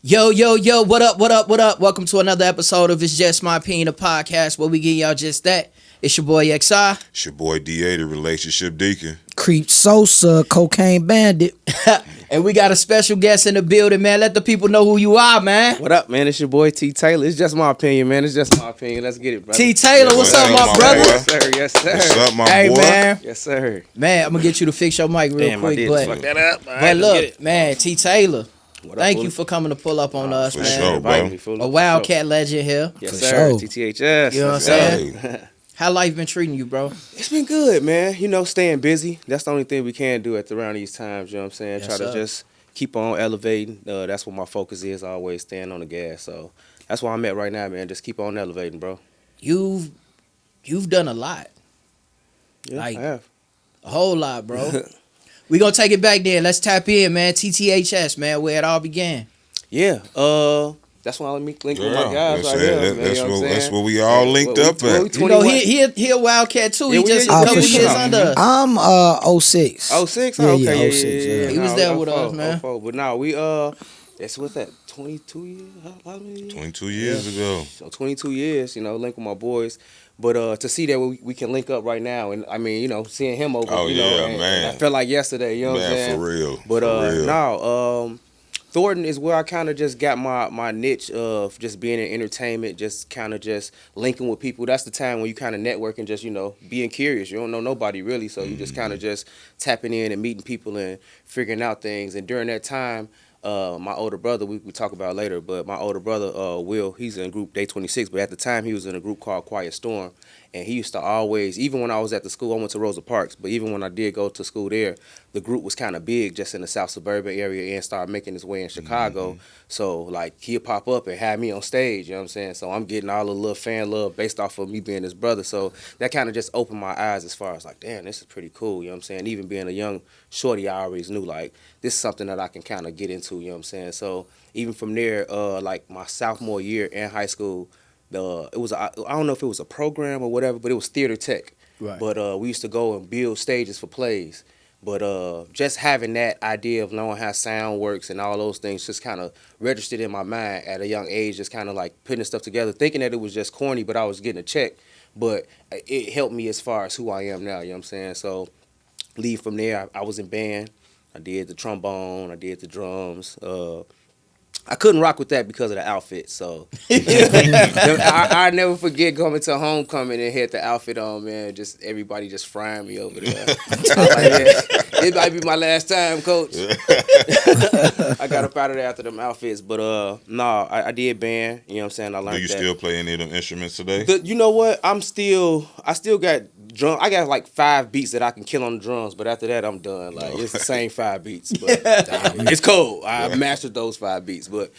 Yo, yo, yo, what up, what up, what up? Welcome to another episode of It's Just My Opinion, a podcast where we give y'all just that. It's your boy XI. It's your boy DA, the relationship deacon. Creep Sosa, cocaine bandit. And we got a special guest in the building, man. Let the people know who you are, man. What up, man? It's your boy T. Taylor. It's just my opinion, man. It's just my opinion. Let's get it, brother. T. Taylor, what's up, my brother? Yes, sir. Yes, sir. What's up, my Hey, boy? man. Yes, sir. Man, I'm going to get you to fix your mic real Damn, quick. I did But, fuck that up. All right, but let's get look, it. man, T. Taylor, What up, thank Willie? you for coming to pull up on us, for man. sure. Invite me, bro. fool. A Wildcat legend here. Yes, For sir. sure. TTHS. You know what I'm Let's saying? go. How life been treating you, bro? It's been good, man. You know, staying busy. That's the only thing we can do around these times. You know what I'm saying? Yes, Try sir. to just keep on elevating. That's what my focus is. Always staying on the gas. So that's where I'm at right now, man. Just keep on elevating, bro. You've done a lot. Yeah, Like- I have. A whole lot, bro. We gonna take it back there. Let's tap in, man. TTHS, man, where it all began. Yeah. That's why I link with my guys right here, man. That's You know what I'm that's saying? where we all linked up at. You know, he a Wildcat too. Yeah, He we- just yeah, a couple for years sure. under us. I'm 06. 06? Yeah, Oh, okay, yeah, yeah, 06, yeah. He was there with us, man. But now we it's what's that? 22 years? How many years? 22 years ago. So 22 years, you know, link with my boys. But to see that we can link up right now, and I mean, you know, seeing him over, Oh, you know, yeah, and man. I felt like yesterday, you know what I'm Man, saying? for real. But for real. now, Thornton is where I kind of just got my niche of just being in entertainment, just kind of just linking with people. That's the time when you kind of network and just, you know, being curious. You don't know nobody really, so you just kind of just tapping in and meeting people and figuring out things. And during that time, my older brother, we talk about later, but my older brother, Will, he's in group Day 26, but at the time he was in a group called Quiet Storm. And he used to always, even when I was at the school, I went to Rosa Parks, but even when I did go to school there, the group was kind of big just in the South Suburban area and started making its way in Chicago. So, like, he'd pop up and have me on stage, you know what I'm saying? So I'm getting all the little fan love based off of me being his brother. So that kind of just opened my eyes as far as, like, damn, this is pretty cool, you know what I'm saying? Even being a young shorty, I always knew, like, this is something that I can kind of get into, you know what I'm saying? So even from there, like, my sophomore year in high school, it was I don't know if it was a program or whatever, but it was theater tech. Right. But we used to go and build stages for plays. But just having that idea of knowing how sound works and all those things just kind of registered in my mind at a young age, just kind of like putting stuff together, thinking that it was just corny, but I was getting a check. But it helped me as far as who I am now, you know what I'm saying? So leave from there, I was in band. I did the trombone, I did the drums. I couldn't rock with that because of the outfit, so I never forget coming to homecoming and had the outfit on, man. Just everybody just frying me over there. I was like, yeah, it might be my last time, coach. I got up out of there after them outfits, but I did band. You know what I'm saying? I learned Do you that. still play any of them instruments today? You know what? I still got drum. I got like 5 beats that I can kill on the drums, but after that I'm done. Like it's the same 5 beats, but it's cool. I mastered those 5 beats, but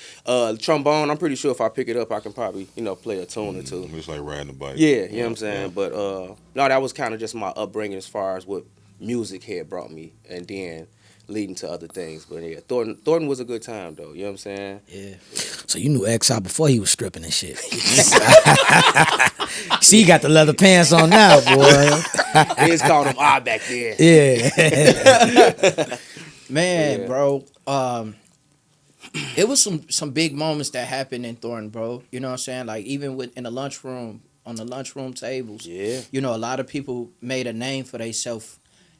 trombone, I'm pretty sure if I pick it up, I can probably play a tune or two. It's like riding a bike. Yeah, you know what I'm saying. But no, that was kind of just my upbringing as far as what music had brought me, and then leading to other things. But yeah, Thornton was a good time though. You know what I'm saying? Yeah. So you knew XI before he was stripping and shit. See, he got the leather pants on now, boy. They just called him back there. Yeah. Man, Yeah. bro. It was some big moments that happened in Thornton, bro. You know what I'm saying? Like even in the lunchroom, on the lunchroom tables. Yeah. You know, a lot of people made a name for themselves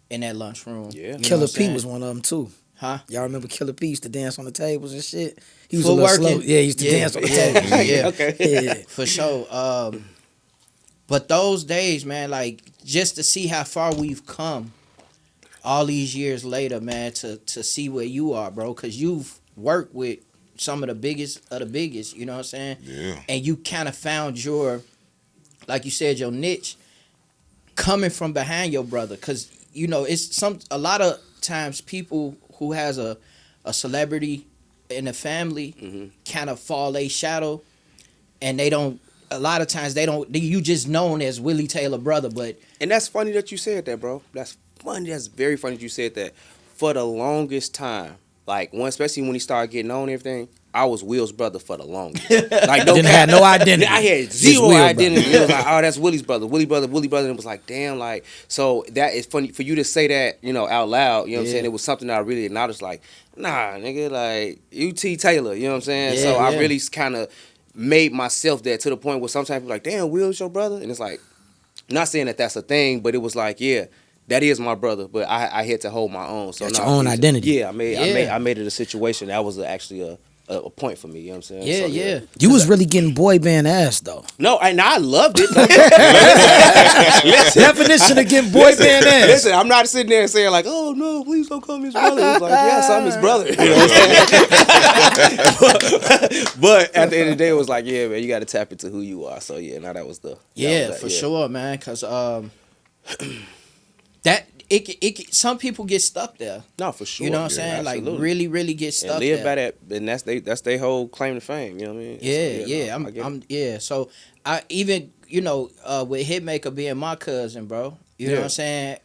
in that lunchroom. Yeah. You know Killer what I'm P saying? was one of them too. Huh? Y'all remember Killer P used to dance on the tables and shit? He was For a little working. slow. Yeah, he used to Yeah. dance on the Yeah. tables. Yeah. Okay. Yeah. For sure. But those days, man, like just to see how far we've come all these years later, man, to see where you are, bro, because you've worked with some of the biggest, you know what I'm saying? Yeah. And you kind of found your, like you said, your niche coming from behind your brother. Because, you know, it's a lot of times people who has a celebrity in the family kind of fall a shadow, and they don't, a lot of times you just known as Willie Taylor brother, but And that's funny that you said that, bro. That's funny. That's very funny that you said that. For the longest time, like one, especially when he started getting on and everything. I was Will's brother for the longest. Like no Didn't cap. have no identity. I had Just zero Will identity. brother. It was like, oh, that's Willie's brother, Willie brother, Willie brother. And it was like, damn, like, so that is funny for you to say that, out loud. You know what I'm saying? It was something that I really acknowledged. Like, nah, nigga, like UT Taylor. You know what I'm saying? Yeah, so I yeah. really kind of made myself that to the point where sometimes people like, damn, Will's your brother, and it's like, not saying that that's a thing, but it was like, yeah. That is my brother, but I had to hold my own. So Got your own identity. Yeah, I made it a situation that was actually a point for me. You know what I'm saying? Yeah, So, yeah. You was really getting boy band ass though. No, and I loved it. Definition of getting boy band ass. Listen, I'm not sitting there saying like, oh no, please don't call me his brother. It was like, yes, I'm his brother. You know what I'm saying? but at the end of the day, it was like, yeah, man, you got to tap into who you are. So yeah, now that was the For sure, man. Because some people get stuck there. No, for sure. You know what I'm saying? Absolutely. Like really, really get stuck and live there. by that, and that's their whole claim to fame. You know what I mean? Yeah. So I even with Hitmaker being my cousin, bro. You know what I'm saying?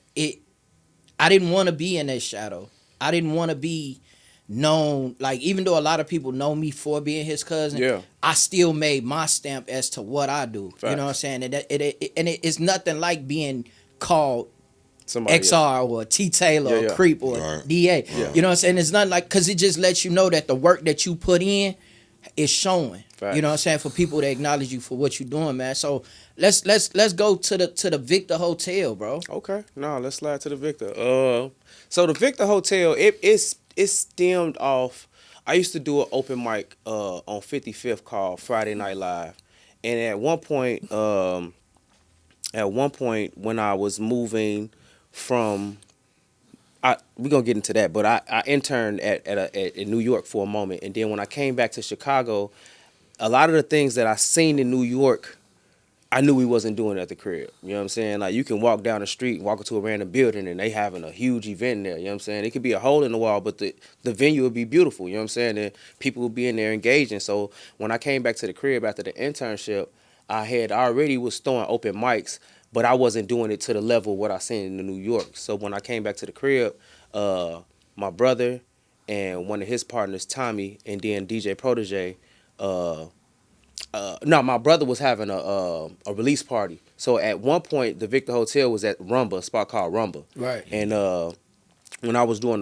I didn't want to be in that shadow. I didn't want to be known, like, even though a lot of people know me for being his cousin, I still made my stamp as to what I do. Facts. You know what I'm saying? And it's nothing like being called Somebody XR or T Taylor or Creep or Right. DA. Yeah. You know what I'm saying? It's not like, because it just lets you know that the work that you put in is showing. Facts. You know what I'm saying? For people to acknowledge you for what you're doing, man. So let's go to the Victor Hotel, bro. Okay, no, let's slide to the Victor. So the Victor Hotel, it stemmed off. I used to do an open mic on 55th called Friday Night Live, and at one point when I was moving from, we're gonna get into that, but I interned in New York for a moment, and then when I came back to Chicago, a lot of the things that I seen in New York, I knew we wasn't doing it at the crib. You know what I'm saying? Like, you can walk down the street, walk into a random building, and they having a huge event in there. You know what I'm saying? It could be a hole in the wall, but the venue would be beautiful. You know what I'm saying? And people would be in there engaging. So when I came back to the crib after the internship, I had already was throwing open mics, but I wasn't doing it to the level of what I seen in New York. So when I came back to the crib, my brother and one of his partners, Tommy, and then DJ Protege, my brother was having a release party. So at one point, the Victor Hotel was at Rumba, a spot called Rumba. Right. And when I was doing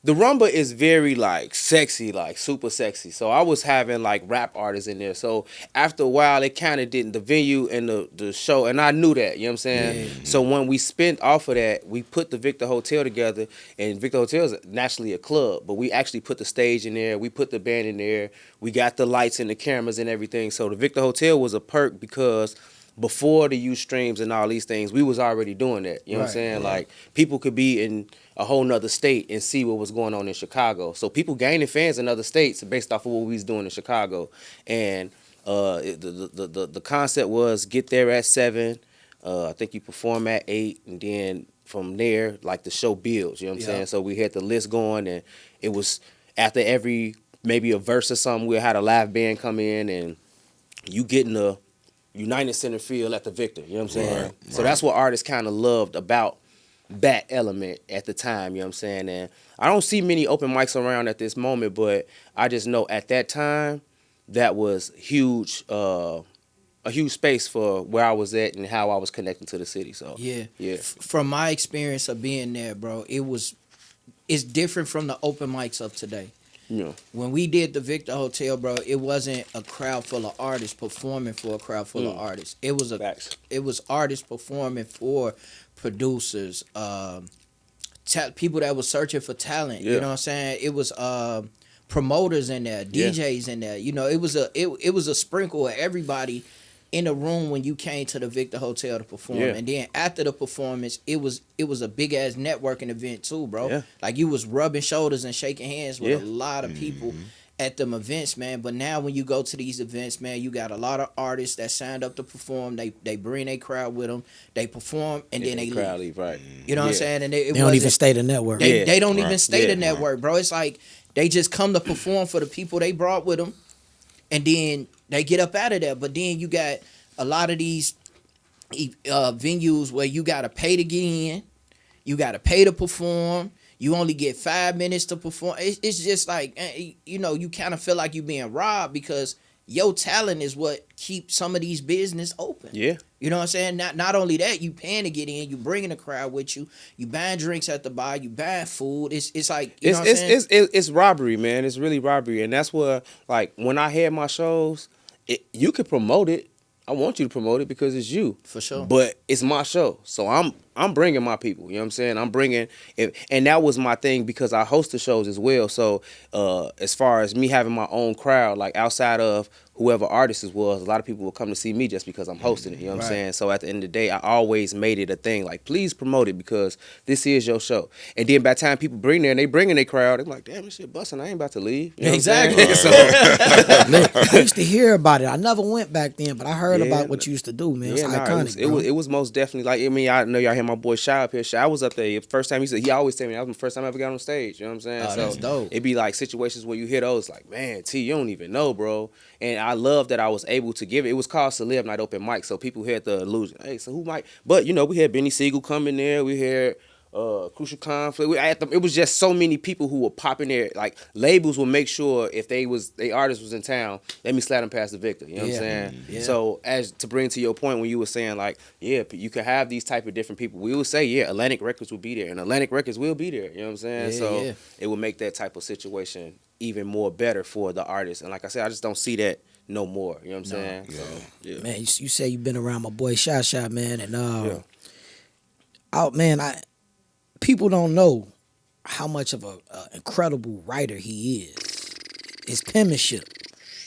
the Rumba is very, like, sexy, like super sexy. So I was having, like, rap artists in there. So after a while, it kind of didn't, the venue and the show, and I knew that, you know what I'm saying? Yeah. So when we spent off of that, we put the Victor Hotel together, and Victor Hotel is naturally a club, but we actually put the stage in there, we put the band in there, we got the lights and the cameras and everything. So the Victor Hotel was a perk because before the Ustreams and all these things, we was already doing that. You know what I'm saying? Like, people could be in a whole nother state and see what was going on in Chicago. So people gaining fans in other states based off of what we was doing in Chicago. And the concept was get there at 7. I think you perform at 8, and then from there, like, the show builds. You know what I'm saying? So we had the list going, and it was after every maybe a verse or something, we had a live band come in, and you getting the United Center feel at the Victor, you know what I'm saying? Right. So that's what artists kind of loved about that element at the time, you know what I'm saying? And I don't see many open mics around at this moment, but I just know at that time, that was huge, a huge space for where I was at and how I was connecting to the city. So yeah. From my experience of being there, bro, it's different from the open mics of today. Yeah. When we did the Victor Hotel, bro, it wasn't a crowd full of artists performing for a crowd full of artists. It was artists performing for producers, people that was searching for talent. You know what I'm saying? It was promoters in there, DJs in there. You know, it was a sprinkle of everybody in the room when you came to the Victor Hotel to perform. Yeah. And then after the performance, it was a big ass networking event too, bro. Yeah. Like, you was rubbing shoulders and shaking hands with a lot of people at them events, man. But now when you go to these events, man, you got a lot of artists that signed up to perform. They bring a crowd with them. They perform and then they leave. Right. You know what I'm saying? And they don't even stay the network. They don't even stay the network, bro. It's like they just come to perform for the people they brought with them, and then they get up out of there. But then you got a lot of these venues where you got to pay to get in, you got to pay to perform, you only get 5 minutes to perform. It's just like, you know, you kind of feel like you're being robbed because your talent is what keeps some of these business open. Yeah. You know what I'm saying? Not only that, you paying to get in, you bringing a crowd with you, you buying drinks at the bar, you buying food. It's like, you know what I'm saying? It's robbery, man. It's really robbery, and that's where, like, when I had my shows, you could promote it. I want you to promote it because it's you. For sure. But it's my show, so I'm bringing my people. You know what I'm saying? I'm bringing it, and that was my thing because I host the shows as well. So as far as me having my own crowd, like outside of whoever artist it was, a lot of people will come to see me just because I'm hosting it. You know what I'm saying? So at the end of the day, I always made it a thing. Like, please promote it because this is your show. And then by the time people bring there and they bring in their crowd, they're like, damn, this shit busting. I ain't about to leave. You know Exactly. what I'm saying? I used to hear about it. I never went back then, but I heard about what you used to do, man. It's iconic. It was most definitely, like, I mean, I know y'all hear my boy Shy up here. Shy was up there. First time he always tell me that was the first time I ever got on stage. You know what I'm saying? Oh, that's dope. It'd be like situations where you hear those, like, man, T, you don't even know, bro. And I love that I was able to give it. It was called Celeb Night Open Mic, so people had the illusion. Hey, so who might? But, you know, we had Benny Siegel come in there. We had Crucial Conflict. It was just so many people who were popping there. Like, labels would make sure if they artist was in town, let me slap them past the Victor. You know what I'm saying? Yeah. So as to bring to your point when you were saying, like, yeah, you could have these type of different people. We would say, yeah, Atlantic Records will be there, and Atlantic Records will be there. You know what I'm saying? Yeah, so yeah. it would make that type of situation even more better for the artist. And like I said, I just don't see that no more. You know what I'm saying? Yeah. So, yeah. Man, you say you've been around my boy Shy, man, and Yeah. people don't know how much of a incredible writer he is. His penmanship,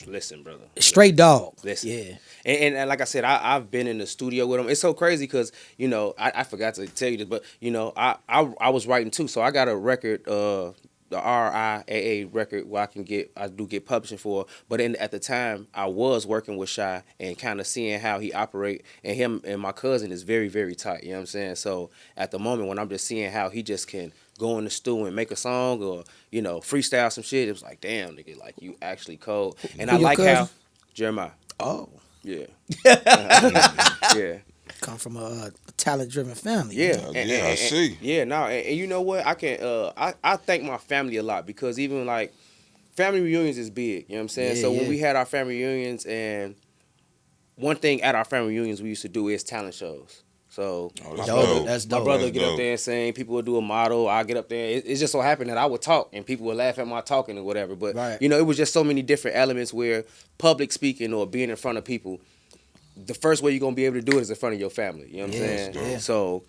Listen, brother. straight dog. Listen. Yeah. And like I said, I've been in the studio with him. It's so crazy because, you know, I forgot to tell you this, but, you know, I was writing too. So I got a record, the RIAA record where I do get publishing for. But at the time, I was working with Shy and kind of seeing how he operate. And him and my cousin is very, very tight. You know what I'm saying? So at the moment when I'm just seeing how he just can go in the stew and make a song or, you know, freestyle some shit, it was like, damn, nigga, like, you actually cold. And Who I your like cousin? how Jeremih. Oh, Yeah. Yeah. come from a talent-driven family. Yeah. I see. Yeah, no, and you know what? I can I thank my family a lot because even like family reunions is big, you know what I'm saying? Yeah, So when yeah. we had our family reunions, and one thing at our family reunions we used to do is talent shows. So Oh, that's Dope. dope. That's my dope. brother That's get up dope. there and sing. People would do a model. I get up there. It just so happened that I would talk and people would laugh at my talking or whatever. But Right. you know, it was just so many different elements where public speaking or being in front of people, the first way you're gonna be able to do it is in front of your family. You know what I'm saying? yeah. So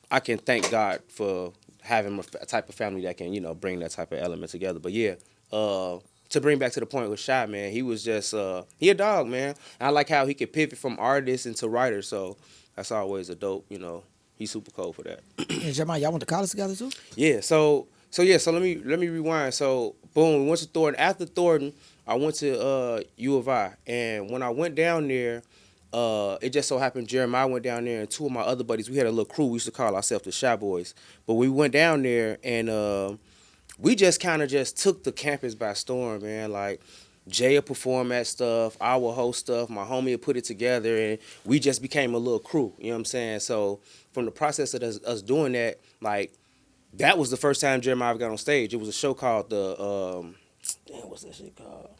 I can thank God for having a type of family that can, you know, bring that type of element together. But yeah, to bring back to the point with Shy, man, he was just he a dog, man. And I like how he could pivot from artist into writer. So that's always a dope, you know. He's super cool for that. And Jeremiah, y'all went to college together too? Yeah, so let me rewind. So boom, we went to Thornton. After Thornton, I went to U of I, and when I went down there, it just so happened Jeremiah went down there, and two of my other buddies. We had a little crew. We used to call ourselves the Shy Boys. But we went down there, and we just kind of just took the campus by storm, man. Like, Jay would perform at stuff, I would host stuff, my homie would put it together, and we just became a little crew, you know what I'm saying? So from the process of us doing that, like, that was the first time Jeremiah ever got on stage. It was a show called what's that shit called?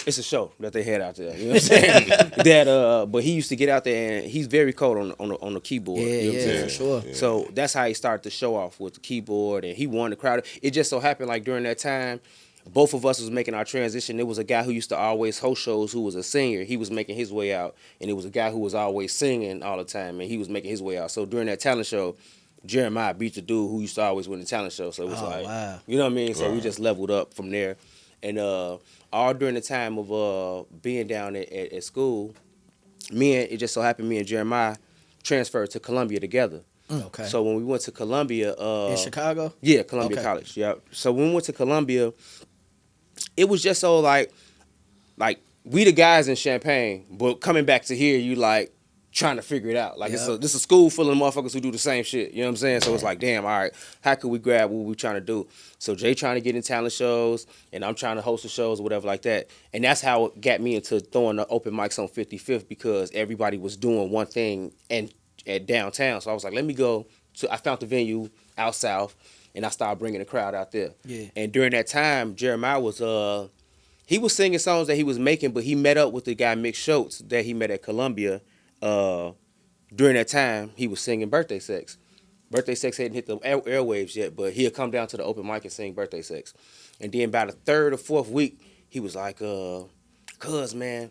It's a show that they had out there, you know what I'm saying? But he used to get out there, and he's very cold on the keyboard. Yeah, you know what I'm yeah, saying? for sure. Yeah. So that's how he started the show off, with the keyboard, and he won the crowd. It just so happened, like, during that time, both of us was making our transition. There was a guy who used to always host shows who was a singer. He was making his way out, and there was a guy who was always singing all the time, and he was making his way out. So during that talent show, Jeremiah beat the dude who used to always win the talent show. So it was wow. you know what I mean? So we Right. just leveled up from there. And all during the time of being down at school, it just so happened me and Jeremiah transferred to Columbia together. Okay. So when we went to Columbia, in Chicago? yeah, Columbia Okay. College. Yeah. So when we went to Columbia, it was just so like we the guys in Champaign, but coming back to here, you like trying to figure it out. Like, Yeah. this is a school full of motherfuckers who do the same shit. You know what I'm saying? So it's like, damn, all right, how could we grab what we trying to do? So Jay trying to get in talent shows, and I'm trying to host the shows or whatever like that. And that's how it got me into throwing the open mics on 55th, because everybody was doing one thing and at downtown. So I was like, let me go I found the venue out south, and I started bringing the crowd out there. Yeah. And during that time, Jeremiah was he was singing songs that he was making, but he met up with the guy Mick Schultz that he met at Columbia. During that time, he was singing Birthday Sex. Birthday Sex hadn't hit the airwaves yet, but he'd come down to the open mic and sing Birthday Sex. And then about the third or fourth week, he was like, cuz, man,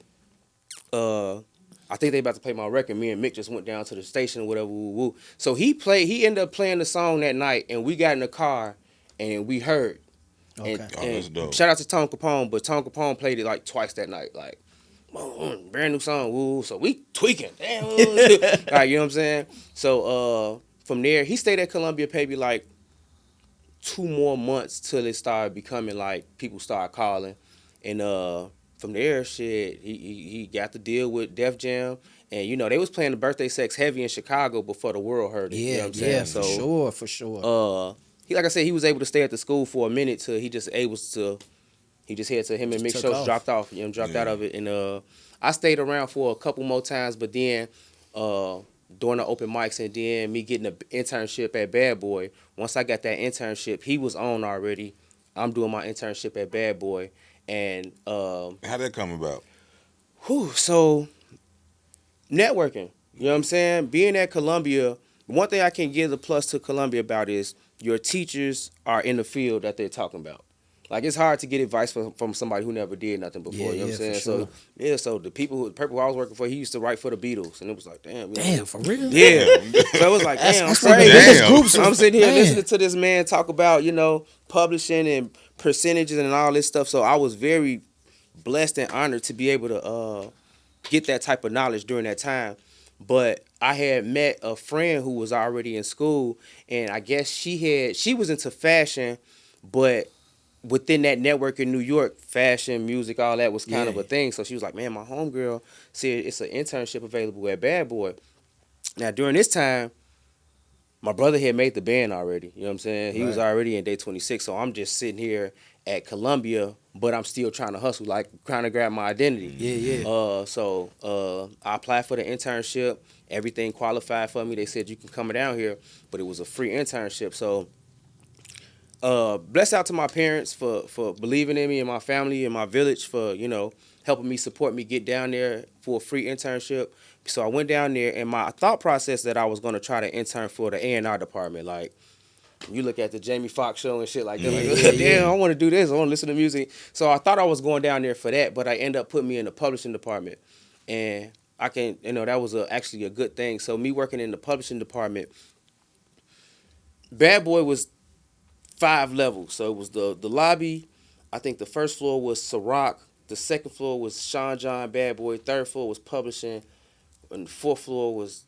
I think they about to play my record. Me and Mick just went down to the station or whatever, woo, woo. So he ended up playing the song that night, and we got in the car, and we heard. Okay. That's dope. Shout out to Tone Capone, but Tone Capone played it like twice that night, like, brand new song, woo. So we tweaking, damn. All right, you know what I'm saying? So from there, he stayed at Columbia maybe like 2 more months till it started becoming like people started calling, and from there, shit, he got to deal with Def Jam, and you know they was playing the Birthday Sex heavy in Chicago before the world heard it. Yeah, you know what I'm saying? Yeah, for sure. He, like I said, he was able to stay at the school for a minute till he just had to him and Mick Schultz dropped off, dropped out of it, and I stayed around for a couple more times, but then during the open mics and then me getting an internship at Bad Boy. Once I got that internship, he was on already. I'm doing my internship at Bad Boy, and how'd that come about? So networking. You know what I'm saying? Being at Columbia, one thing I can give the plus to Columbia about is your teachers are in the field that they're talking about. Like, it's hard to get advice from somebody who never did nothing before. You know what I'm saying? Sure. So the people who I was working for, he used to write for the Beatles, and it was like, damn. Damn, for real? Yeah. So it was like, damn, that's I'm crazy. biggest groups. I'm sitting here Man. listening to this man talk about, publishing and percentages and all this stuff. So I was very blessed and honored to be able to get that type of knowledge during that time. But I had met a friend who was already in school, and I guess she was into fashion, but within that network in New York, fashion, music, all that was kind of a thing. So she was like, man, my homegirl said it's an internship available at Bad Boy. Now, during this time, my brother had made the band already. You know what I'm saying? He was already in Day 26, so I'm just sitting here at Columbia, but I'm still trying to hustle, like trying to grab my identity. Yeah. So I applied for the internship. Everything qualified for me. They said you can come down here, but it was a free internship. So blessed out to my parents for believing in me and my family and my village for, helping me, support me get down there for a free internship. So I went down there, and my thought process that I was going to try to intern for the A&R department. Like, you look at the Jamie Foxx show and shit like that. Damn, I want to do this. I want to listen to music. So I thought I was going down there for that, but I ended up putting me in the publishing department. And I can, that was actually a good thing. So me working in the publishing department, Bad Boy was 5 levels. So it was the lobby. I think the first floor was Ciroc. The second floor was Sean John Bad Boy. Third floor was publishing. And the fourth floor was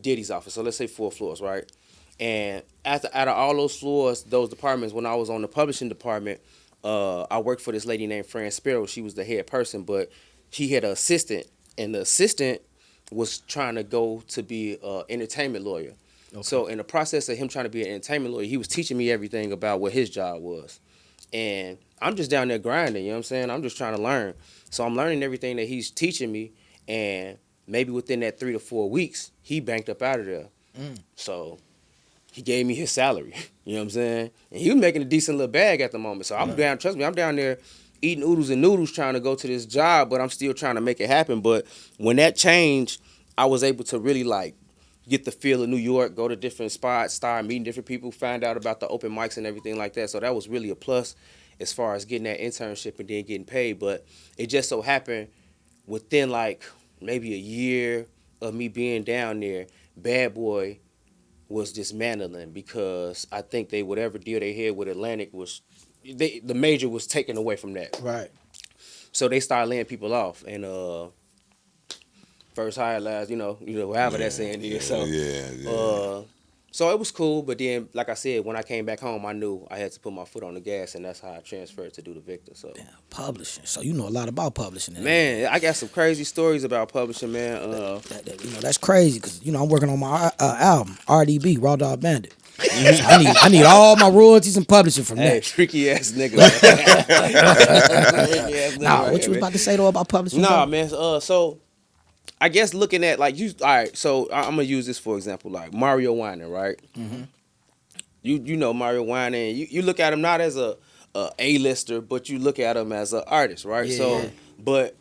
Diddy's office. So let's say 4 floors, right? And out of all those floors, those departments, when I was on the publishing department, I worked for this lady named Fran Sparrow. She was the head person, but she had an assistant, and the assistant was trying to go to be an entertainment lawyer. Okay. So in the process of him trying to be an entertainment lawyer, he was teaching me everything about what his job was. And I'm just down there grinding, you know what I'm saying? I'm just trying to learn. So I'm learning everything that he's teaching me, and maybe within that 3 to 4 weeks, he banked up out of there. So he gave me his salary, you know what I'm saying? And he was making a decent little bag at the moment. So I'm down, trust me, I'm down there eating oodles and noodles trying to go to this job, but I'm still trying to make it happen. But when that changed, I was able to really get the feel of New York, go to different spots, start meeting different people, find out about the open mics and everything like that. So that was really a plus as far as getting that internship and then getting paid. But it just so happened within maybe a year of me being down there, Bad Boy was dismantling because I think whatever deal they had with Atlantic was the major was taken away from that. Right. So they started laying people off, and first hire, last, however that saying is. So so it was cool, but then, like I said, when I came back home, I knew I had to put my foot on the gas, and that's how I transferred to do the Victor. So publishing. So you know a lot about publishing. Man, I got some crazy stories about publishing, man. That's crazy because I'm working on my album, RDB, Raw Dog Bandit. So I need all my royalties and publishing from that. Tricky ass nigga. What you was about to say though about publishing? Nah, man. So I guess looking at like you. All right, so I'm gonna use this for example, like Mario Winan, right? Mm-hmm. You know Mario Winan. You look at him not as a lister, but you look at him as an artist, right? Yeah, So, yeah. but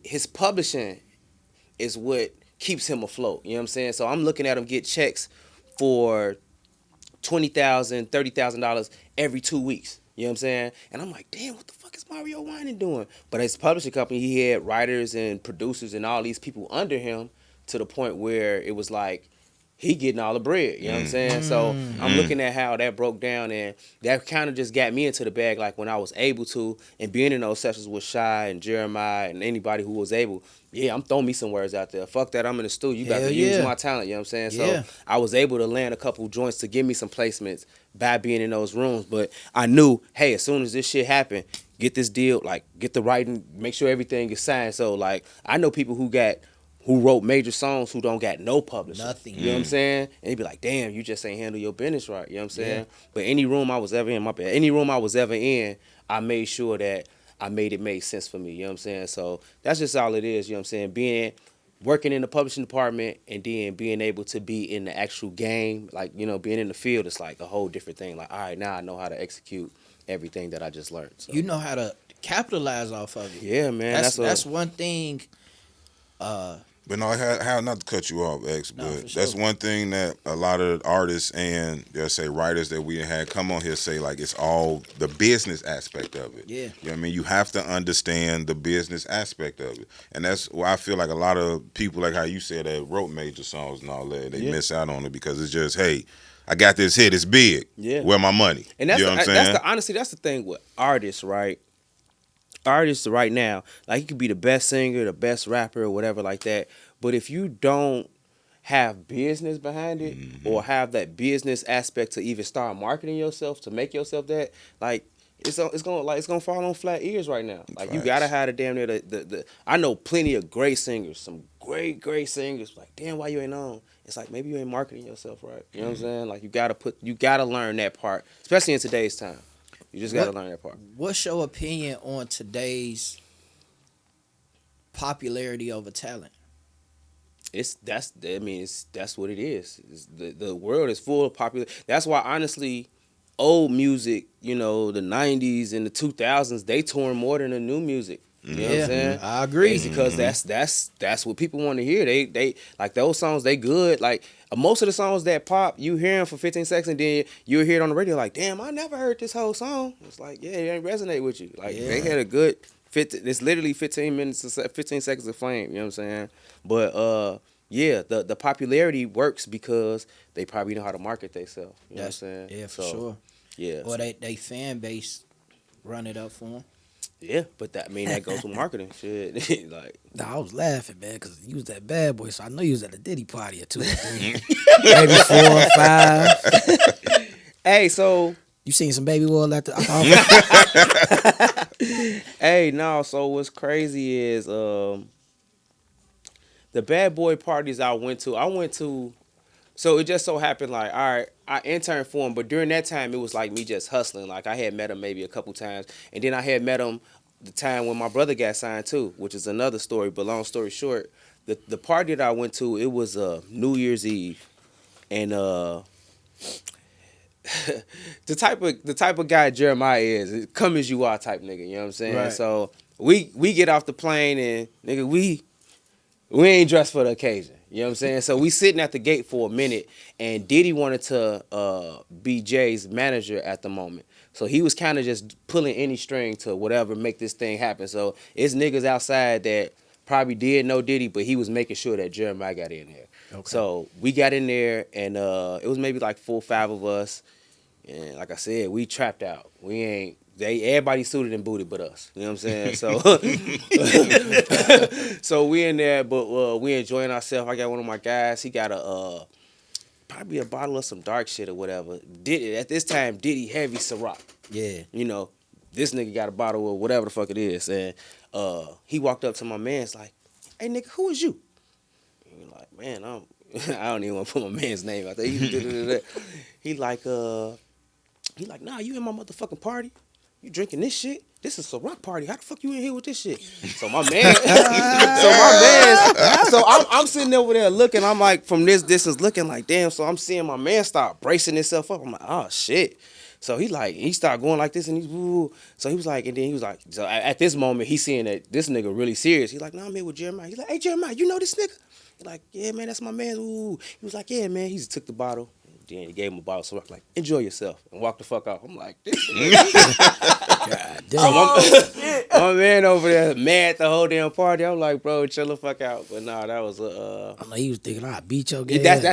his publishing is what keeps him afloat. You know what I'm saying? So I'm looking at him get checks for $20,000, $30,000 every 2 weeks. You know what I'm saying? And I'm like, damn, what the fuck is Mario Winan doing? But his publishing company, he had writers and producers and all these people under him to the point where it was like he getting all the bread. You know what I'm saying? So I'm looking at how that broke down, and that kind of just got me into the bag. Like when I was able to, and being in those sessions with Shy and Jeremiah and anybody who was able. Yeah, I'm throwing me some words out there. Fuck that, I'm in the studio. You got Hell to use yeah. my talent. You know what I'm saying? Yeah. So I was able to land a couple joints to give me some placements by being in those rooms. But I knew, hey, as soon as this shit happened, get this deal, like get the writing, make sure everything is signed. So like I know people who wrote major songs who don't got no publisher. Nothing. You know what I'm saying? And they be like, damn, you just ain't handle your business right. You know what I'm saying? Yeah. But any room I was ever in, my bad, any room I was ever in, I made sure that I made it make sense for me. You know what I'm saying? So that's just all it is. You know what I'm saying? Working in the publishing department and then being able to be in the actual game, like, you know, being in the field, it's like a whole different thing. Like, all right, now I know how to execute everything that I just learned. So. You know how to capitalize off of it. Yeah, man. That's one thing. But no, I have not to cut you off, X, No, but for sure. that's one thing that a lot of artists and they'll say writers that we had come on here say, like, it's all the business aspect of it. Yeah. You know what I mean? You have to understand the business aspect of it. And that's why I feel like a lot of people, like how you said, that wrote major songs and all that, they miss out on it because it's just, hey, I got this hit, it's big. Yeah. Where my money? And that's you know what I'm saying? Honestly, that's the thing with artists, right? Artists right now, like you could be the best singer, the best rapper, or whatever like that. But if you don't have business behind it or have that business aspect to even start marketing yourself to make yourself that, like it's gonna fall on flat ears right now. Like you gotta have the damn near the I know plenty of great singers, some great singers. Like damn, why you ain't on? It's like maybe you ain't marketing yourself right. You know what I'm saying? Like you gotta learn that part, especially in today's time. You just gotta learn that part. What's your opinion on today's popularity over talent? That's what it is. The world is full of popular. That's why honestly, old music, you know, the 90s and the 2000s, they touring more than the new music. You know what I'm saying? I agree. It's because that's what people want to hear. They like those songs. They good. Like most of the songs that pop, you hear them for 15 seconds, and then you hear it on the radio. Like, damn, I never heard this whole song. It's like, yeah, it ain't resonate with you. Like they had a good 50. It's literally 15 seconds of fame. You know what I'm saying? But yeah, the popularity works because they probably know how to market themselves. You know what I'm saying? Yeah, for sure. Yeah. Or they fan base run it up for them. Yeah, but that goes with marketing shit. Like, Nah, I was laughing, man, because you was that bad boy, so I know you was at a Diddy party or 2 or 3. Maybe 4 or 5. hey, so You seen some Baby Oil at the hey, no. So what's crazy is the bad boy parties I went to. So it just so happened, like, all right, I interned for him, but during that time, it was like me just hustling. Like, I had met him maybe a couple times, and then I had met him the time when my brother got signed too, which is another story. But long story short, the party that I went to, it was New Year's Eve, and the type of guy Jeremiah is come as you are type nigga. You know what I'm saying? Right. So we get off the plane and nigga we ain't dressed for the occasion. You know what I'm saying? So we sitting at the gate for a minute, and Diddy wanted to be Jay's manager at the moment. So he was kind of just pulling any string to whatever make this thing happen. So it's niggas outside that probably did know Diddy, but he was making sure that Jeremiah got in there. Okay. So we got in there, and it was maybe like 4 or 5 of us. And like I said, we trapped out. Everybody suited and booted but us. You know what I'm saying? So so we in there, but we enjoying ourselves. I got one of my guys, he got probably a bottle of some dark shit or whatever. At this time, Diddy heavy Ciroc. Yeah. You know, this nigga got a bottle of whatever the fuck it is. And he walked up to my man's like, hey nigga, who is you? And he like, man, I don't even want to put my man's name out there. He like, nah, you in my motherfucking party? You drinking this shit? this is a rock party. How the fuck you in here with this shit? So my man, so I'm sitting over there looking. I'm like, from this distance looking like, damn. So I'm seeing my man start bracing himself up. I'm like, oh shit. So he started going like this, and he's woo. So he was like, and then he was like, so at this moment, he's seeing that this nigga really serious. He's like, no, I'm here with Jeremiah. He's like, hey Jeremiah, you know this nigga? He's like, yeah, man, that's my man. Ooh. He was like, yeah, man. He just took the bottle. Then he gave him a bottle. So I'm like, enjoy yourself, and walk the fuck out. I'm like, this. God damn. So my man over there mad the whole damn party. I'm like, bro, chill the fuck out. But nah, that was a. I know he was thinking, I beat your game. That's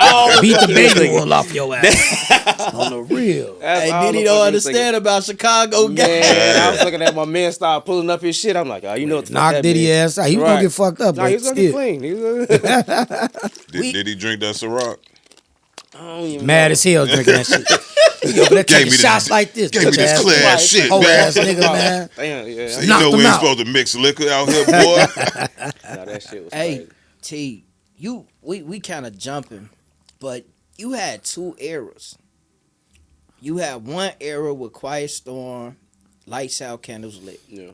all. Beat the baby wool off your ass. On the real. Hey, did he don't understand about Chicago game? Man, I was looking at my man start pulling up his shit. I'm like, oh, you know what the fuck Knock that Diddy means. ass out. He was gonna get fucked up. Nah, he was gonna get clean. Did he drink that Ciroc? Mad as hell drinking that shit. He over there taking shots like this. Gave me this clear ass shit, Whole man. ass nigga, man. Damn, yeah. So you know we ain't supposed to mix liquor out here, boy. Nah, that shit was Hey, crazy. T, we kind of jumping, but you had two eras. You had one era with Quiet Storm, Lights Out, Candles Lit. Yeah.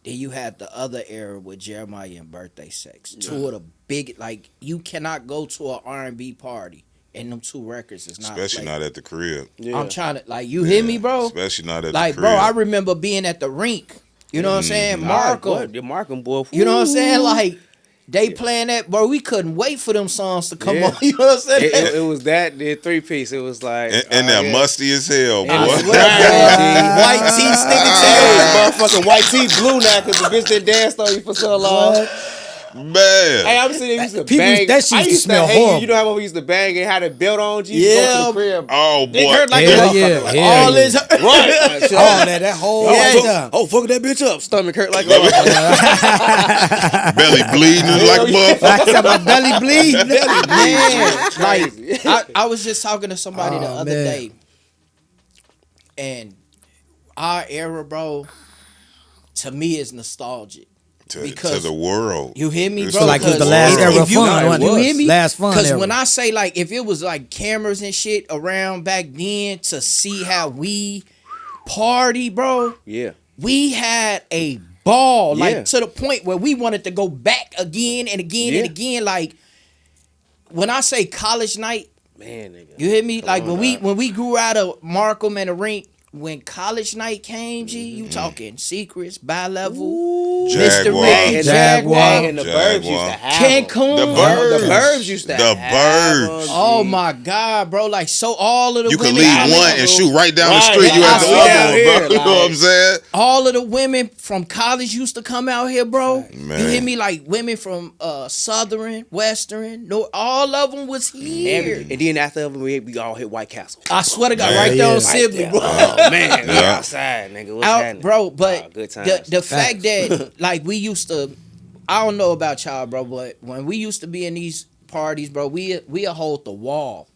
Then you had the other era with Jeremiah and Birthday Sex. Two of the big, like, you cannot go to an R&B party and them two records is not Especially played. not at the crib. Yeah. I'm trying to, like, you hear me, bro? Especially not at Like, the crib. bro, I remember being at the rink. You know what I'm saying? Markham. The Markham boy. You know what I'm saying? Like, they playing that, bro. We couldn't wait for them songs to come Yeah. on. You know what I'm saying? It was that, the 3-piece. It was like. And that musty as hell, boy. I swear, bro. White tee sticking to Hey, motherfucking white tee blue now because the bitch that danced on you for so long. Man. Hey, I'm sitting there used to bang. That shit I used to used smell hate horrible. you know how we used to bang and had a belt on? You Yeah. go to the crib. Oh, boy. It hurt like Hell a motherfucker. yeah, Like, hell all yeah. this. Right. All that whole ass Oh, fuck that bitch up. Stomach hurt like a Belly bleeding like a motherfucker. I said my belly bleed. Man, like Crazy. I was just talking to somebody the other man. day, and our era, bro, to me is nostalgic. To Because the world. You hear me, It's bro? like it was the Because last if era of you- fun, wasn't it? You hear me? Last fun Because era. when I say, like, if it was like cameras and shit around back then to see how we party, bro, Yeah. we had a ball, like Yeah. to the point where we wanted to go back again and again and Yeah. again. Like when I say college night, Man, nigga. you hear me? Like on, when we grew out of Markham and the rink, when college night came, G, you talking Secrets, Bi-Level, Mr. Jaguar. Ricky, And Jaguar, and the Burbs used to Jaguar. have 'em. Cancun. The The Burbs. Burbs used to The have 'em, Burbs. G. Oh my God, bro! Like so, all of the You can women, leave one and shoot right down the Right, street. You I at the swear other down one, here, bro. You know what I'm saying? all of the women from college used to come out here, bro. Man. You hear me? Like women from Southern, Western, no, all of them was here. And then after we all hit White Castle. I swear to God, Man, right there yeah. on Sibley, bro. Oh man, we Yeah. outside, nigga. What's Out, happening? bro. But Oh, good times. the fact that like we used to, I don't know about y'all, bro, but when we used to be in these parties, bro, we hold the wall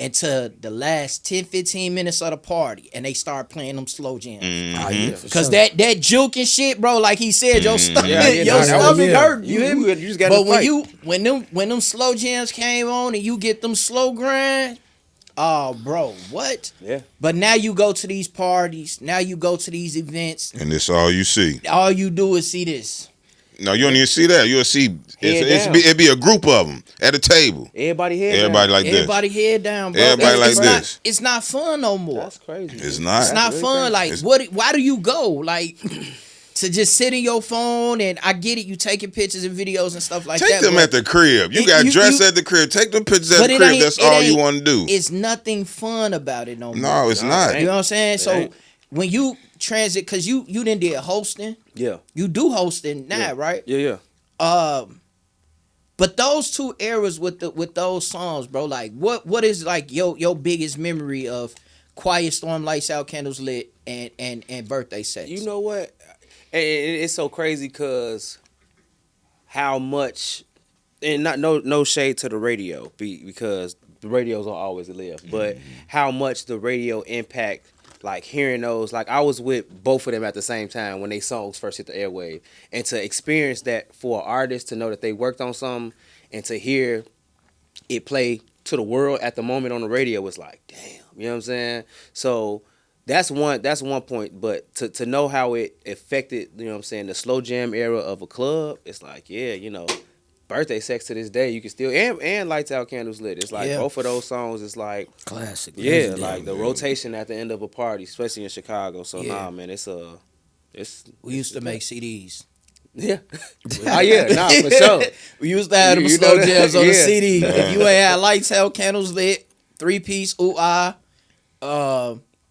until the last 10, 15 minutes of the party, and they start playing them slow jams. Oh, yeah, for Cause sure. that juke and shit, bro, like he said, your stomach, Yeah, your nah, that was- stomach yeah. hurt. You hear me? You just got But to when fight. you when them slow jams came on and you get them slow grind, oh, bro, what? Yeah. But now you go to these parties, now you go to these events, And this all you see. all you do is see this. No, you don't even see that. You'll see Head it'd be a group of them at a table. Everybody here. Everybody like this. Everybody head down, bro. Everybody like it's this. Not, it's not fun no more. That's crazy. It's not. It's not really fun. crazy. Like, It's- why do you go? Like, to just sit in your phone and I get it, you taking pictures and videos and stuff like Take that. them but at the crib. You It- got you- dressed you- at the crib. Take them pictures at but the it crib. ain't- That's it all ain't- you want to do. It's nothing fun about it no more. No, it's not. You know what I'm saying? So ain't. when you transit, cause you done did hosting, Yeah. you do hosting now, Yeah. right? Yeah. But those two eras with those songs, bro, like what is like your biggest memory of Quiet Storm, Lights Out, Candles Lit, and Birthday Sex? You know what? And it's so crazy because how much, and no shade to the radio because the radios don't always live, but how much the radio impact, like hearing those, like I was with both of them at the same time when they songs first hit the airwave, and to experience that for an artist to know that they worked on something and to hear it play to the world at the moment on the radio was like, damn, you know what I'm saying? So that's one point. But to know how it affected, you know what I'm saying, the slow jam era of a club, it's like, yeah, you know, birthday sex to this day, you can still and lights out candles lit. It's like both of those songs is like classic. Yeah, Legendary. like the rotation at the end of a party, especially in Chicago. So nah, man, it's we used to make CDs. Yeah. Oh yeah, nah, for sure. We used to have them You slow know that? jams on the Yeah. CD. If you ain't had lights, held candles lit, 3-piece,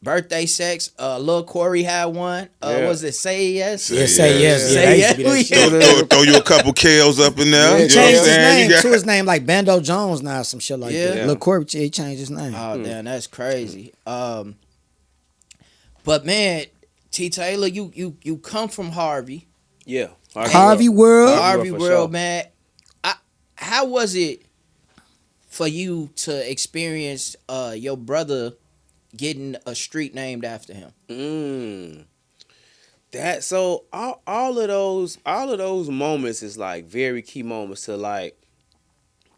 birthday sex. Lil Corey had one. Was it Say Yes? Yeah, Say Yes. Say Yeah, that used Yes. to be that shit. Throw you a couple Kales up in there. Yeah, You know what I'm Changed his saying? name You got- to his name like Bando Jones now, some shit like Yeah. that. Lil Corey, he changed his name. Oh damn, that's crazy. But man, T Taylor, you come from Harvey. Yeah. Harvey World. Harvey for World, sure. man. How was it for you to experience your brother getting a street named after him? That so all of those moments is like very key moments to like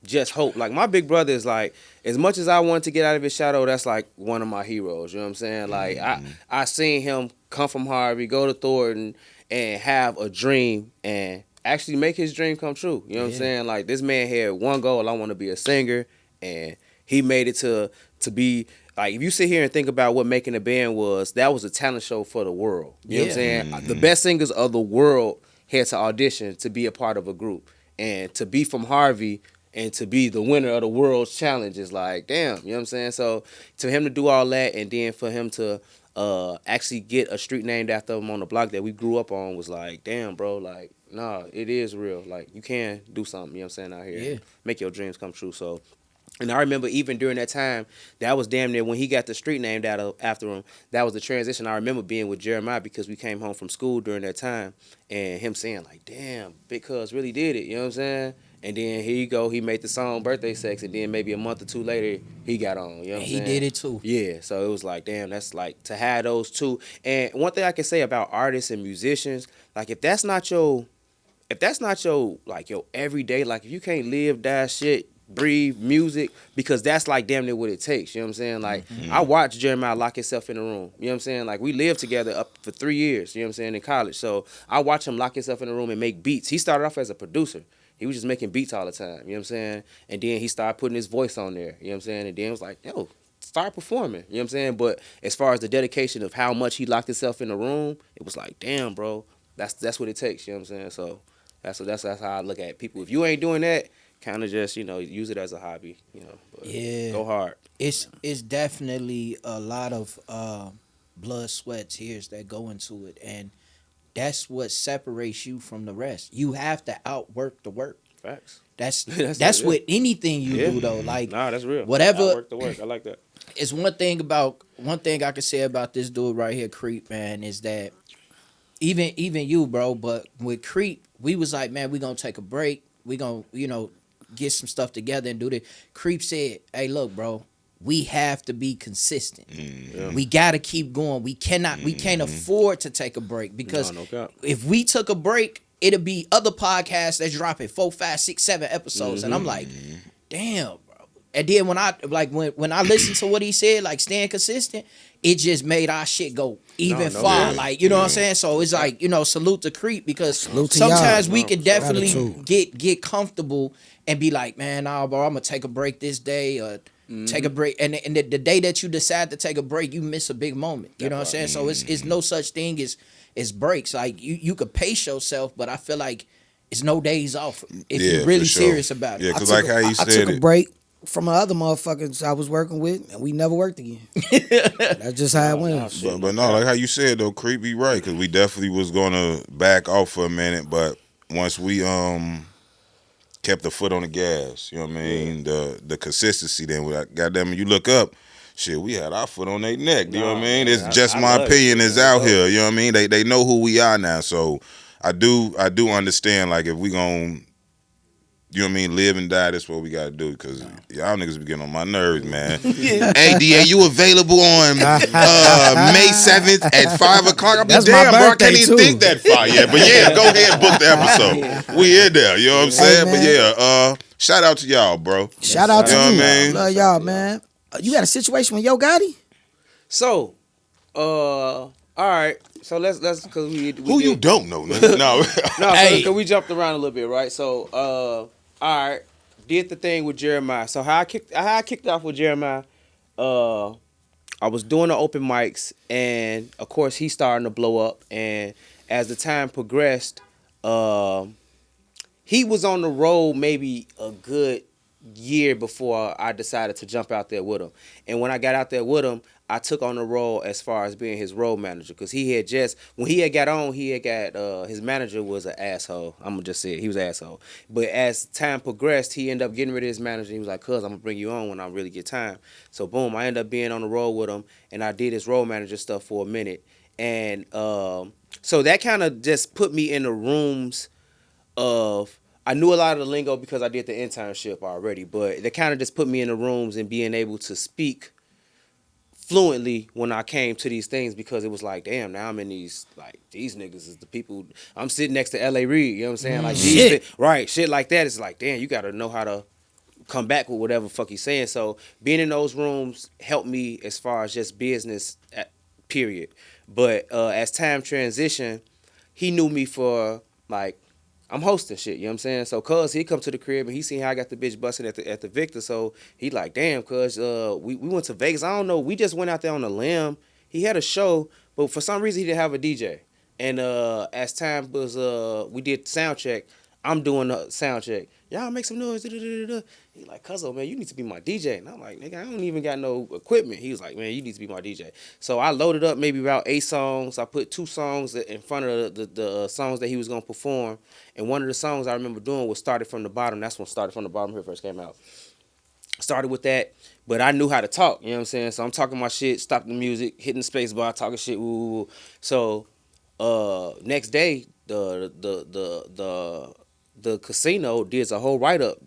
just hope. Like my big brother is like, as much as I want to get out of his shadow, that's like one of my heroes. You know what I'm saying? Like I seen him come from Harvey, go to Thornton, and have a dream and actually make his dream come true. You know what I'm saying? Like this man had one goal, I want to be a singer, and he made it to be like, if you sit here and think about what Making a Band was, that was a talent show for the world. You know what I'm saying? The best singers of the world had to audition to be a part of a group. And to be from Harvey and to be the winner of the world's challenge is like, damn, you know what I'm saying? So to him to do all that and then for him to actually get a street named after him on the block that we grew up on was like, damn, bro, like, nah, it is real. Like, you can do something, you know what I'm saying, out here. Make your dreams come true. So, and I remember even during that time, that was damn near when he got the street named after him, that was the transition. I remember being with Jeremih because we came home from school during that time and him saying like, damn, Big Cuz really did it, you know what I'm saying? And then here you go, he made the song Birthday Sex, and then maybe a month or two later, he got on, you know what I'm saying? He did it too. Yeah, so it was like, damn, that's like, to have those two. And one thing I can say about artists and musicians, like if that's not your like your everyday, like if you can't live that shit, breathe music, because that's like damn near what it takes, you know what I'm saying? Like I watched Jeremiah lock himself in the room, you know what I'm saying? Like we lived together up for 3 years, you know what I'm saying, in college. So I watched him lock himself in the room and make beats. He started off as a producer. He was just making beats all the time, you know what I'm saying? And then he started putting his voice on there, you know what I'm saying? And then it was like, yo, start performing, you know what I'm saying? But as far as the dedication of how much he locked himself in the room, it was like, damn, bro, that's what it takes, you know what I'm saying? So that's how I look at people. If you ain't doing that, kind of just, you know, use it as a hobby, you know. But go hard. It's definitely a lot of blood, sweat, tears that go into it, and that's what separates you from the rest. You have to outwork the work. Facts. That's That's with anything you do though. Like Nah, that's real. Whatever. Outwork the work. I like that. It's one thing I can say about this dude right here, Creep, man, is that even you, bro, but with Creep, we was like, man, we gonna take a break. We gonna, you know, get some stuff together and do this. Creep said, hey, look, bro, we have to be consistent. We gotta keep going. We can't afford to take a break, because if we took a break, it'll be other podcasts that's dropping 4, 5, 6, 7 episodes. And I'm like, damn, bro. And then when I listened to what he said, like staying consistent, it just made our shit go even far. Yeah. Like, you know what I'm saying? So it's like, you know, salute to Creep, because Salute to sometimes y'all. we can definitely Gratitude. get comfortable and be like, man, nah, bro, I'm gonna take a break this day, or take a break. And the day that you decide to take a break, you miss a big moment. You know what I'm saying? So it's no such thing as breaks. Like you could pace yourself, but I feel like it's no days off if you're really for sure. serious about it. Yeah, because like how you I said took it. a break from the other motherfuckers I was working with, and we never worked again. That's just how it went. But no, like how you said though, Creepy right, because we definitely was gonna back off for a minute, but once we kept the foot on the gas, you know what I mean, the consistency. Then goddamn, you look up, shit, we had our foot on their neck. You know what I mean? It's just my opinion is out here. You know what I mean? They know who we are now, so I do understand, like if we gonna, you know what I mean, live and die, that's what we gotta do, because y'all niggas be getting on my nerves, man. Hey, DA, you available on May 7th at 5 o'clock? I'm like, That's my damn, bro, I birthday, can't even too. think that far yet. But yeah, go ahead and book the episode. We in there, you know what I'm saying? But man. yeah, shout out to y'all, bro. Shout out to You know you. what I mean? Love y'all, man. You got a situation with Yo Gotti? So, All right. So let's cause we Who you did, don't know, nigga? No. no, Hey. cause we jumped around a little bit, right? So all right, did the thing with Jeremiah. So how I kicked off with Jeremiah, I was doing the open mics, and of course he's starting to blow up. And as the time progressed, he was on the road maybe a good year before I decided to jump out there with him. And when I got out there with him, I took on the role as far as being his road manager, because he had just when he had got on, he had got his manager was an asshole. I'm gonna just say it, he was an asshole. But as time progressed, he ended up getting rid of his manager. He was like, "Cuz I'm gonna bring you on when I really get time." So boom, I ended up being on the road with him, and I did his road manager stuff for a minute. And so that kind of just put me in the rooms of I knew a lot of the lingo because I did the internship already, but they kind of just put me in the rooms and being able to speak fluently when I came to these things, because it was like, damn, now I'm in these, like, these niggas is the people. I'm sitting next to L.A. Reid, you know what I'm saying? Like, Shit. right, shit like that. It's like, damn, you got to know how to come back with whatever fuck he's saying. So being in those rooms helped me as far as just business, period. But as time transitioned, he knew me for, like, I'm hosting shit, you know what I'm saying? So cuz he come to the crib and he seen how I got the bitch busting at the Victor. So he like, damn, cuz we went to Vegas. I don't know. We just went out there on a limb. He had a show, but for some reason he didn't have a DJ. And as time was we did sound check. I'm doing the sound check. Y'all make some noise. He like, cuzzo, man, you need to be my DJ. And I'm like, nigga, I don't even got no equipment. He was like, man, you need to be my DJ. So I loaded up maybe about 8 songs. I put 2 songs in front of the songs that he was gonna perform. And one of the songs I remember doing was Started From the Bottom. That's when Started From the Bottom here first came out. Started with that, but I knew how to talk, you know what I'm saying? So I'm talking my shit, stop the music, hitting the space bar, talking shit, woo. So next day, the casino did a whole write-up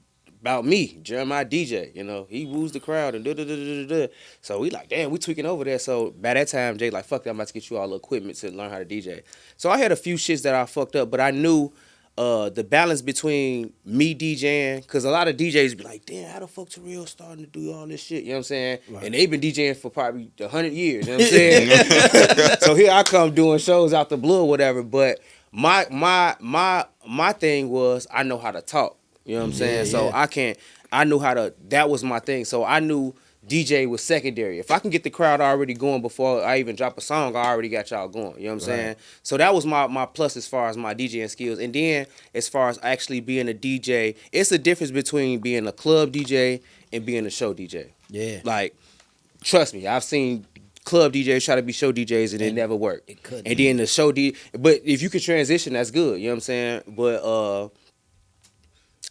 about me, Jeremiah DJ. You know, he woos the crowd and da. So we like, damn, we tweaking over there. So by that time, Jay like, fuck that, I'm about to get you all the equipment to learn how to DJ. So I had a few shits that I fucked up, but I knew the balance between me DJing, because a lot of DJs be like, damn, how the fuck Terrell starting to do all this shit? You know what I'm saying? Right. And they've been DJing for probably 100 years. You know what I'm saying? So here I come doing shows out the blue or whatever. But my thing was I know how to talk. You know what I'm saying? So I knew how to, that was my thing. So I knew DJ was secondary. If I can get the crowd already going before I even drop a song, I already got y'all going. You know what I'm saying? So that was my plus as far as my DJing skills. And then as far as actually being a DJ, it's a difference between being a club DJ and being a show DJ. Yeah. Like, trust me, I've seen club DJs try to be show DJs and it never worked. It couldn't. And then the show but if you could transition, that's good. You know what I'm saying? But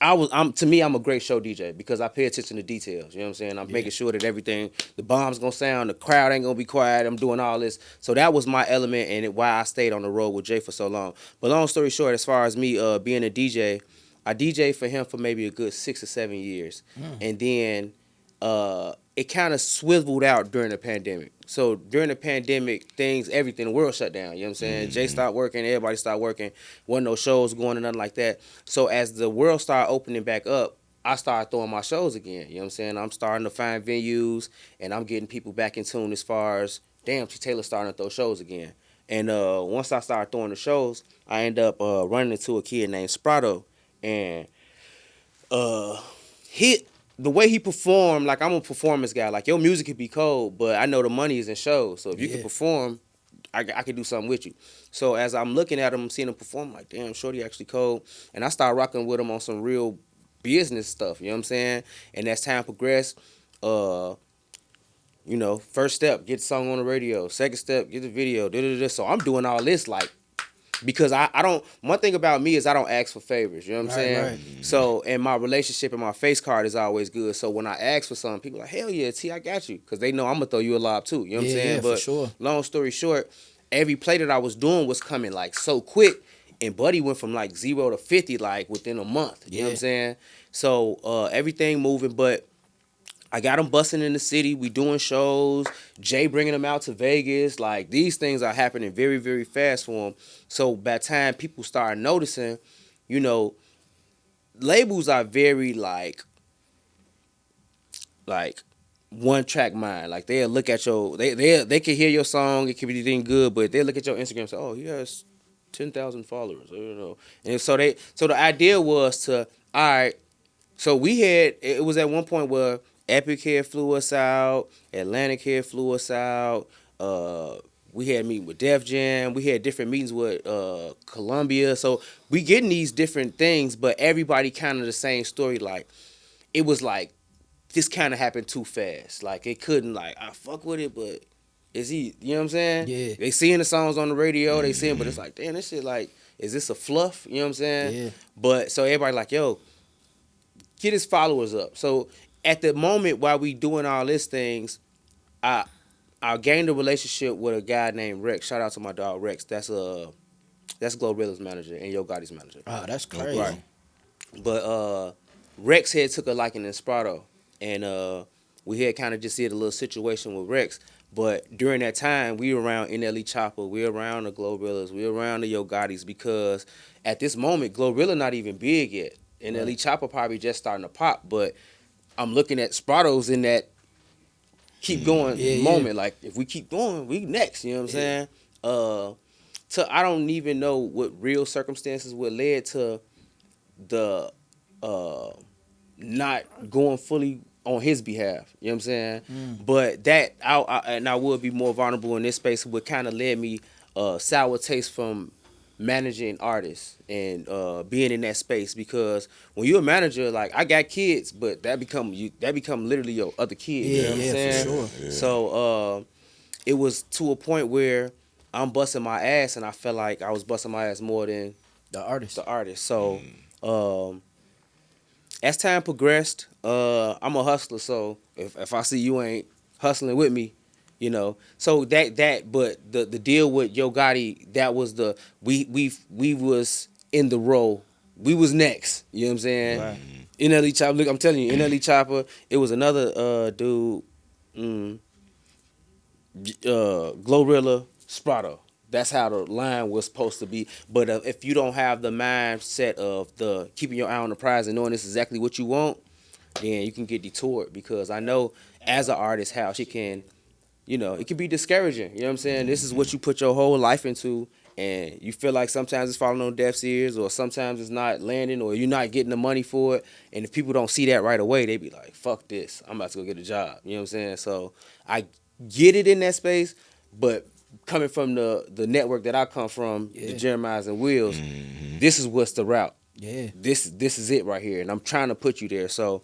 I'm a great show DJ because I pay attention to details. You know what I'm saying? I'm making sure that everything, the bomb's gonna sound, the crowd ain't gonna be quiet. I'm doing all this. So that was my element and why I stayed on the road with Jay for so long. But long story short, as far as me being a DJ, I DJed for him for maybe a good 6 or 7 years. And then it kind of swiveled out during the pandemic. So during the pandemic, everything, the world shut down. You know what I'm saying? Jay stopped working, everybody stopped working. Wasn't no shows going or nothing like that. So as the world started opening back up, I started throwing my shows again. You know what I'm saying? I'm starting to find venues and I'm getting people back in tune as far as, damn, Taylor's starting to throw shows again. And once I started throwing the shows, I ended up running into a kid named Sprato. And the way he performed, like, I'm a performance guy. Like, your music could be cold, but I know the money is in shows. So if you can perform, I could do something with you. So as I'm looking at him, seeing him perform, I'm like, damn, shorty actually cold. And I started rocking with him on some real business stuff, you know what I'm saying? And as time progressed, you know, first step, get the song on the radio. Second step, get the video. So I'm doing all this, like, because I don't, one thing about me is I don't ask for favors, you know what I'm saying? Right. So, and my relationship and my face card is always good. So when I ask for something, people are like, hell yeah, T, I got you. Because they know I'm going to throw you a lob too, you know what I'm saying? But for sure. Long story short, every play that I was doing was coming like so quick. And Buddy went from like 0 to 50 like within a month, you know what I'm saying? So everything moving, but I got him busting in the city. We doing shows. Jay bringing him out to Vegas. Like, these things are happening very, very fast for him. So by the time people start noticing, you know, labels are very like one track mind. Like they'll look at your they can hear your song, it could be anything good, but they look at your Instagram and say, oh, he has 10,000 followers. I don't know. And so the idea was to, all right. So it was at one point where Epic had flew us out, Atlantic had flew us out. We had a meeting with Def Jam. We had different meetings with Columbia. So we getting these different things, but everybody kind of the same story. Like it was like this kind of happened too fast. Like it couldn't like I fuck with it, but is he? You know what I'm saying? Yeah. They seeing the songs on the radio. They seeing, but it's like damn, this shit like is this a fluff? You know what I'm saying? Yeah. But so everybody like yo, get his followers up. So at the moment while we doing all these things, I gained a relationship with a guy named Rex. Shout out to my dog Rex. That's Glorilla's manager and Yo Gotti's manager. Oh, that's crazy. Right. But Rex had took a liking in Sprado, and we had kind of just did a little situation with Rex. But during that time, we were around NLE Chopper, we were around the Glorillas, we were around the Yo Gotti's, because at this moment, Glorilla not even big yet. NLE Chopper probably just starting to pop, but I'm looking at Sprado's in that keep going moment. Like if we keep going, we next. You know what I'm saying? So I don't even know what real circumstances would led to the not going fully on his behalf. You know what I'm saying? But that I would be more vulnerable in this space would kind of led me sour taste from managing artists and being in that space, because when you're a manager, like I got kids, but that become literally your other kid. You know what I'm saying? For sure. Yeah. So it was to a point where I'm busting my ass, and I felt like I was busting my ass more than The artist. So as time progressed, I'm a hustler, so if I see you ain't hustling with me, you know. So but the deal with Yo Gotti, that was we was in the row. We was next. You know what I'm saying? Right. NLE Chopper, look, I'm telling you, NLE Chopper, it was another dude, Glorilla, Sprado. That's how the line was supposed to be. But if you don't have the mindset of the keeping your eye on the prize and knowing this is exactly what you want, then you can get detoured. Because I know as an artist how she can, you know, it can be discouraging. You know what I'm saying? This is what you put your whole life into, and you feel like sometimes it's falling on deaf ears, or sometimes it's not landing, or you're not getting the money for it. And if people don't see that right away, they be like, fuck this, I'm about to go get a job. You know what I'm saying? So I get it in that space, but coming from the network that I come from, the Jeremiahs and Wills, this is what's the route. Yeah. This is it right here, and I'm trying to put you there. So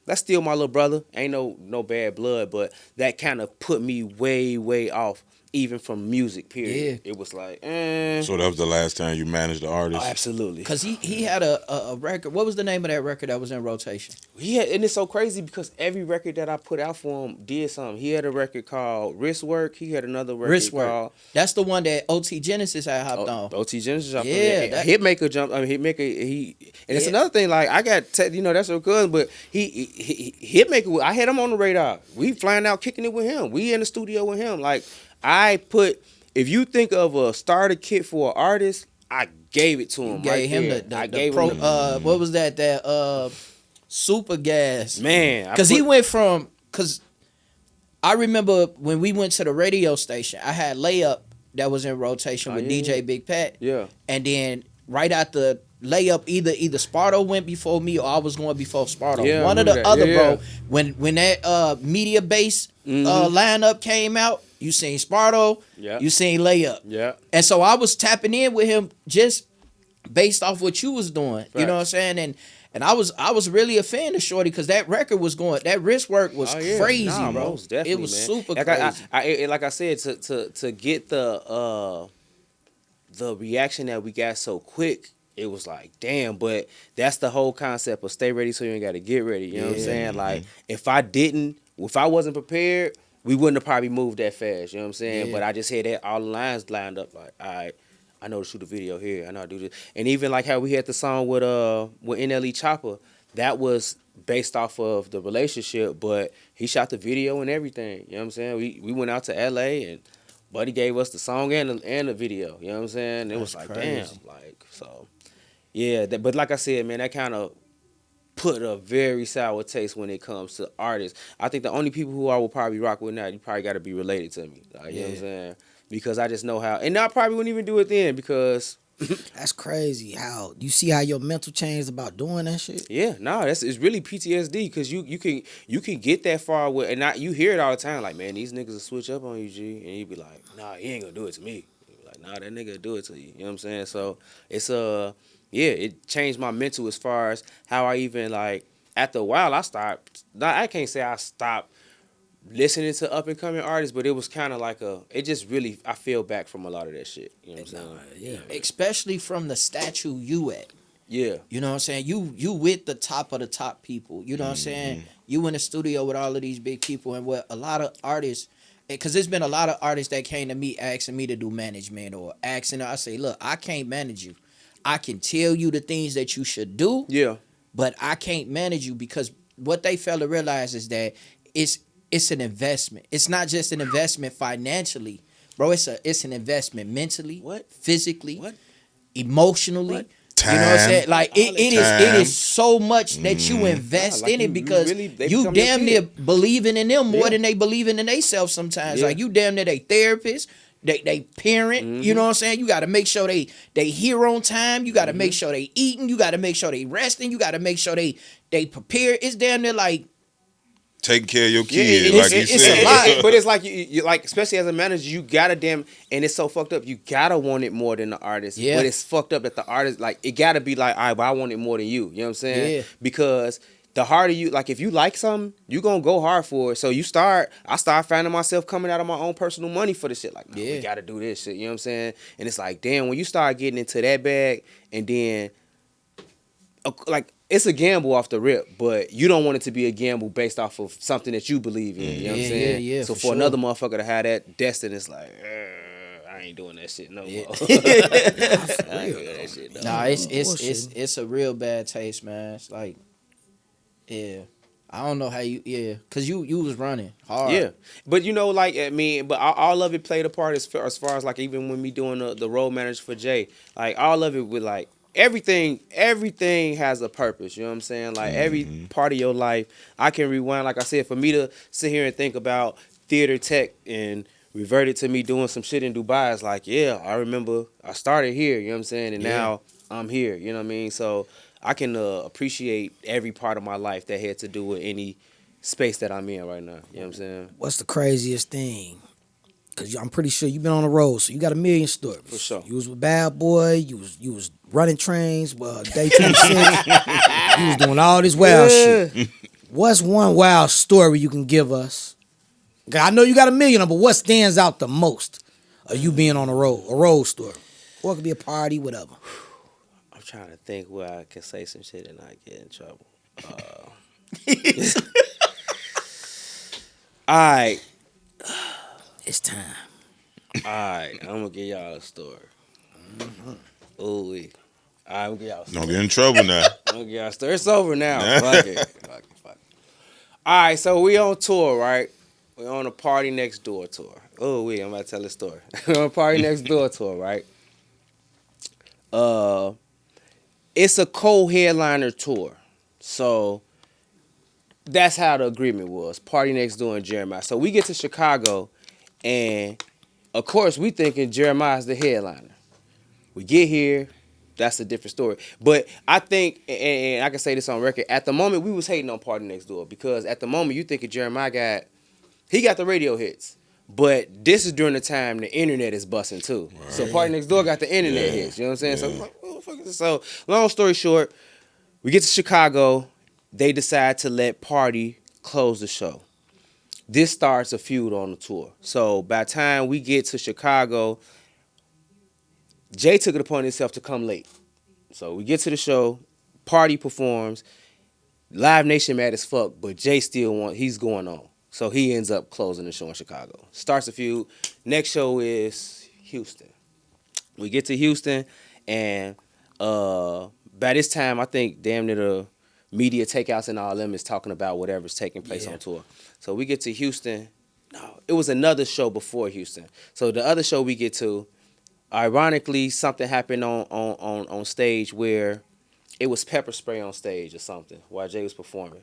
that's still my little brother. Ain't no bad blood, but that kind of put me way off, even from music, period. Yeah. It was like, So that was the last time you managed the artist? oh, absolutely. Because he had a record. What was the name of that record that was in rotation? And it's so crazy because every record that I put out for him did something. He had a record called Wrist Work. He had another record Wristwork. called That's the one that OT Genesis had hopped on. OT Genesis. Yeah, Hitmaker jumped. I mean, Hitmaker. And it's another thing. Like I got, that's so good. But Hitmaker. I had him on the radar. We flying out, kicking it with him. We in the studio with him. Like if you think of a starter kit for an artist, I gave it to him. Gave him what was that super gas, man? Because he went from, because I remember when we went to the radio station, I had Layup that was in rotation with DJ Big Pat. Yeah. And then right after Layup, either Sparto went before me or I was going before Sparto. Yeah, One or the that. other, Yeah. bro. When that media base lineup came out, you seen Sparto, you seen Layup. Yeah. And so I was tapping in with him just based off what you was doing. You know what I'm saying? And I was really a fan of Shorty because that record was going, that wrist work was crazy, bro. Most definitely, it was man. super like crazy. Like I said, to get the reaction that we got so quick, it was like, damn. But that's the whole concept of stay ready so you ain't got to get ready. You know what I'm saying? Like if I wasn't prepared, we wouldn't have probably moved that fast. You know what I'm saying? Yeah. But I just had all the lines lined up. Like, all right, I know to shoot a video here. I know how to do this. And even like how we had the song with NLE Chopper, that was based off of the relationship, but he shot the video and everything. You know what I'm saying? We went out to LA and Buddy gave us the song and the video. You know what I'm saying? It was like, crazy. damn. Like, so, yeah. But like I said, man, that kind of put a very sour taste when it comes to artists. I think the only people who I will probably rock with now, you probably got to be related to me. Like, you know what I'm saying? Because I just know how, and I probably wouldn't even do it then because That's crazy. How you see how your mental changed about doing that shit? yeah, no, it's really PTSD because you can get that far with, and you hear it all the time. Like, man, these niggas will switch up on you, G, and you be like, nah, he ain't gonna do it to me. You be like, nah, that nigga will do it to you. You know what I'm saying? So it's yeah, it changed my mental as far as how I even like. After a while, I stopped. I can't say I stopped listening to up and coming artists, but it was kind of like it just really, I feel back from a lot of that shit. You know what I'm saying? Yeah. Especially from the statue you at. Yeah. You know what I'm saying? You with the top of the top people. You know what I'm saying? You in the studio with all of these big people, and what a lot of artists, because there's been a lot of artists that came to me asking me to do management or asking. I say, look, I can't manage you. I can tell you the things that you should do. Yeah. But I can't manage you, because what they fail to realize is that it's an investment. It's not just an investment financially, bro. It's an investment mentally, physically, emotionally. Time. You know what I'm saying? Like it is so much that you invest in it, because you damn near believing in them more than they believing in themselves sometimes. Like, you damn near they therapist. They parent, you know what I'm saying? You got to make sure they here on time. You got to make sure they eating. You got to make sure they resting. You got to make sure they prepare. It's damn near like taking care of your kids, Yeah, like you it's said. a lot. But it's like you like, especially as a manager, you gotta and it's so fucked up. You gotta want it more than the artist. Yeah. But it's fucked up that the artist, like, it gotta be like, all right, but I want it more than you. You know what I'm saying? Yeah. Because the harder you, like, if you like something, you gonna go hard for it. So I start finding myself coming out of my own personal money for the shit. Like, no, we gotta do this shit. You know what I'm saying? And it's like, damn, when you start getting into that bag, and then like, it's a gamble off the rip, but you don't want it to be a gamble based off of something that you believe in. You know what I'm saying? Yeah, so for for sure. another motherfucker to have that destiny, it's like, I ain't doing that shit no more. I ain't doing that shit no Nah, more. it's a real bad taste, man. It's like, yeah, I don't know how cause you was running hard. Yeah, but you know, like, I mean, but all of it played a part as far as like, even when me doing the role manager for Jay, like, all of it with, like, everything has a purpose. You know what I'm saying? Like, every part of your life, I can rewind. Like I said, for me to sit here and think about theater tech and revert it to me doing some shit in Dubai, it's like, yeah, I remember I started here. You know what I'm saying? And now I'm here. You know what I mean? So I can appreciate every part of my life that had to do with any space that I'm in right now. You know what I'm saying? What's the craziest thing? Because I'm pretty sure you've been on the road, so you got a million stories. For sure. You was with Bad Boy. You was running trains. Day 26. You was doing all this wild shit. What's one wild story you can give us? I know you got a million, but what stands out the most of you being on the road? A road story. Or it could be a party, whatever. I'm trying to think where I can say some shit and not get in trouble. All right. It's time. Alright, I'm gonna give y'all a story. Ooh, alright, I'm gonna give y'all a story. Don't get in trouble now. I'm gonna give y'all a story. It's over now. Fuck it. Alright, so we on tour, right? We on a Party Next Door tour. Oh, I'm about to tell a story. We on a Party Next Door tour, right? It's a co-headliner tour. So that's how the agreement was. Party Next Door and Jeremih. So we get to Chicago, and of course we thinking Jeremiah's the headliner. We get here, that's a different story. But I think, and I can say this on record, at the moment we was hating on Party Next Door, because at the moment you thinking Jeremiah got the radio hits. But this is during the time the internet is busting too. Right. So Party Next Door got the internet hits. You know what I'm saying? So I'm like, what the fuck is this? So long story short, we get to Chicago. They decide to let Party close the show. This starts a feud on the tour. So by the time we get to Chicago, Jay took it upon himself to come late. So we get to the show, Party performs, Live Nation mad as fuck, but Jay still he's going on. So he ends up closing the show in Chicago. Starts a feud. Next show is Houston. We get to Houston, and by this time, I think damn near the media takeouts and all them is talking about whatever's taking place on tour. So we get to Houston. No, it was another show before Houston. So the other show we get to, ironically, something happened on stage where it was pepper spray on stage or something while Jay was performing.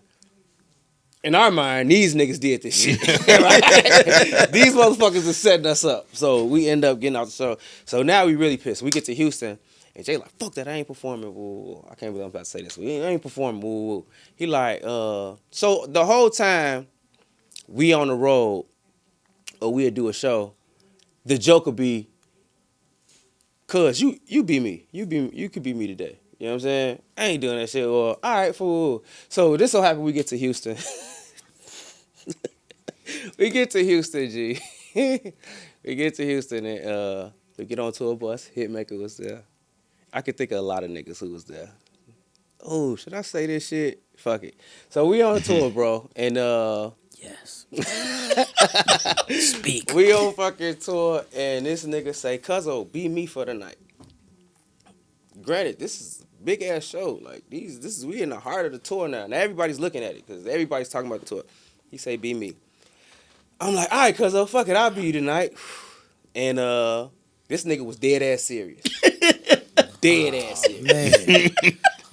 In our mind, these niggas did this shit. Right? These motherfuckers are setting us up. So we end up getting out the show. So now we really pissed. We get to Houston, and Jay like, fuck that, I ain't performing. Woo. I can't believe I'm about to say this. I ain't performing. Woo. He like, so the whole time we on the road or we'll do a show, the joke will be, cuz you be me. You could be me today. You know what I'm saying? I ain't doing that shit. Or, all right, fool. So this so happen we get to Houston. We get to Houston, G. We get to Houston and we get onto a bus. Hitmaker was there. I could think of a lot of niggas who was there. Oh, should I say this shit? Fuck it. So we on tour, bro, and Yes. Speak. we on fucking tour, and this nigga say, "Cuzzo, be me for the night." Granted, this is a big ass show. Like we in the heart of the tour now. Now everybody's looking at it because everybody's talking about the tour. He say, "Be me." I'm like, "All right, cuzzo, fuck it, I'll be you tonight." And this nigga was dead ass serious. Dead ass serious. Man.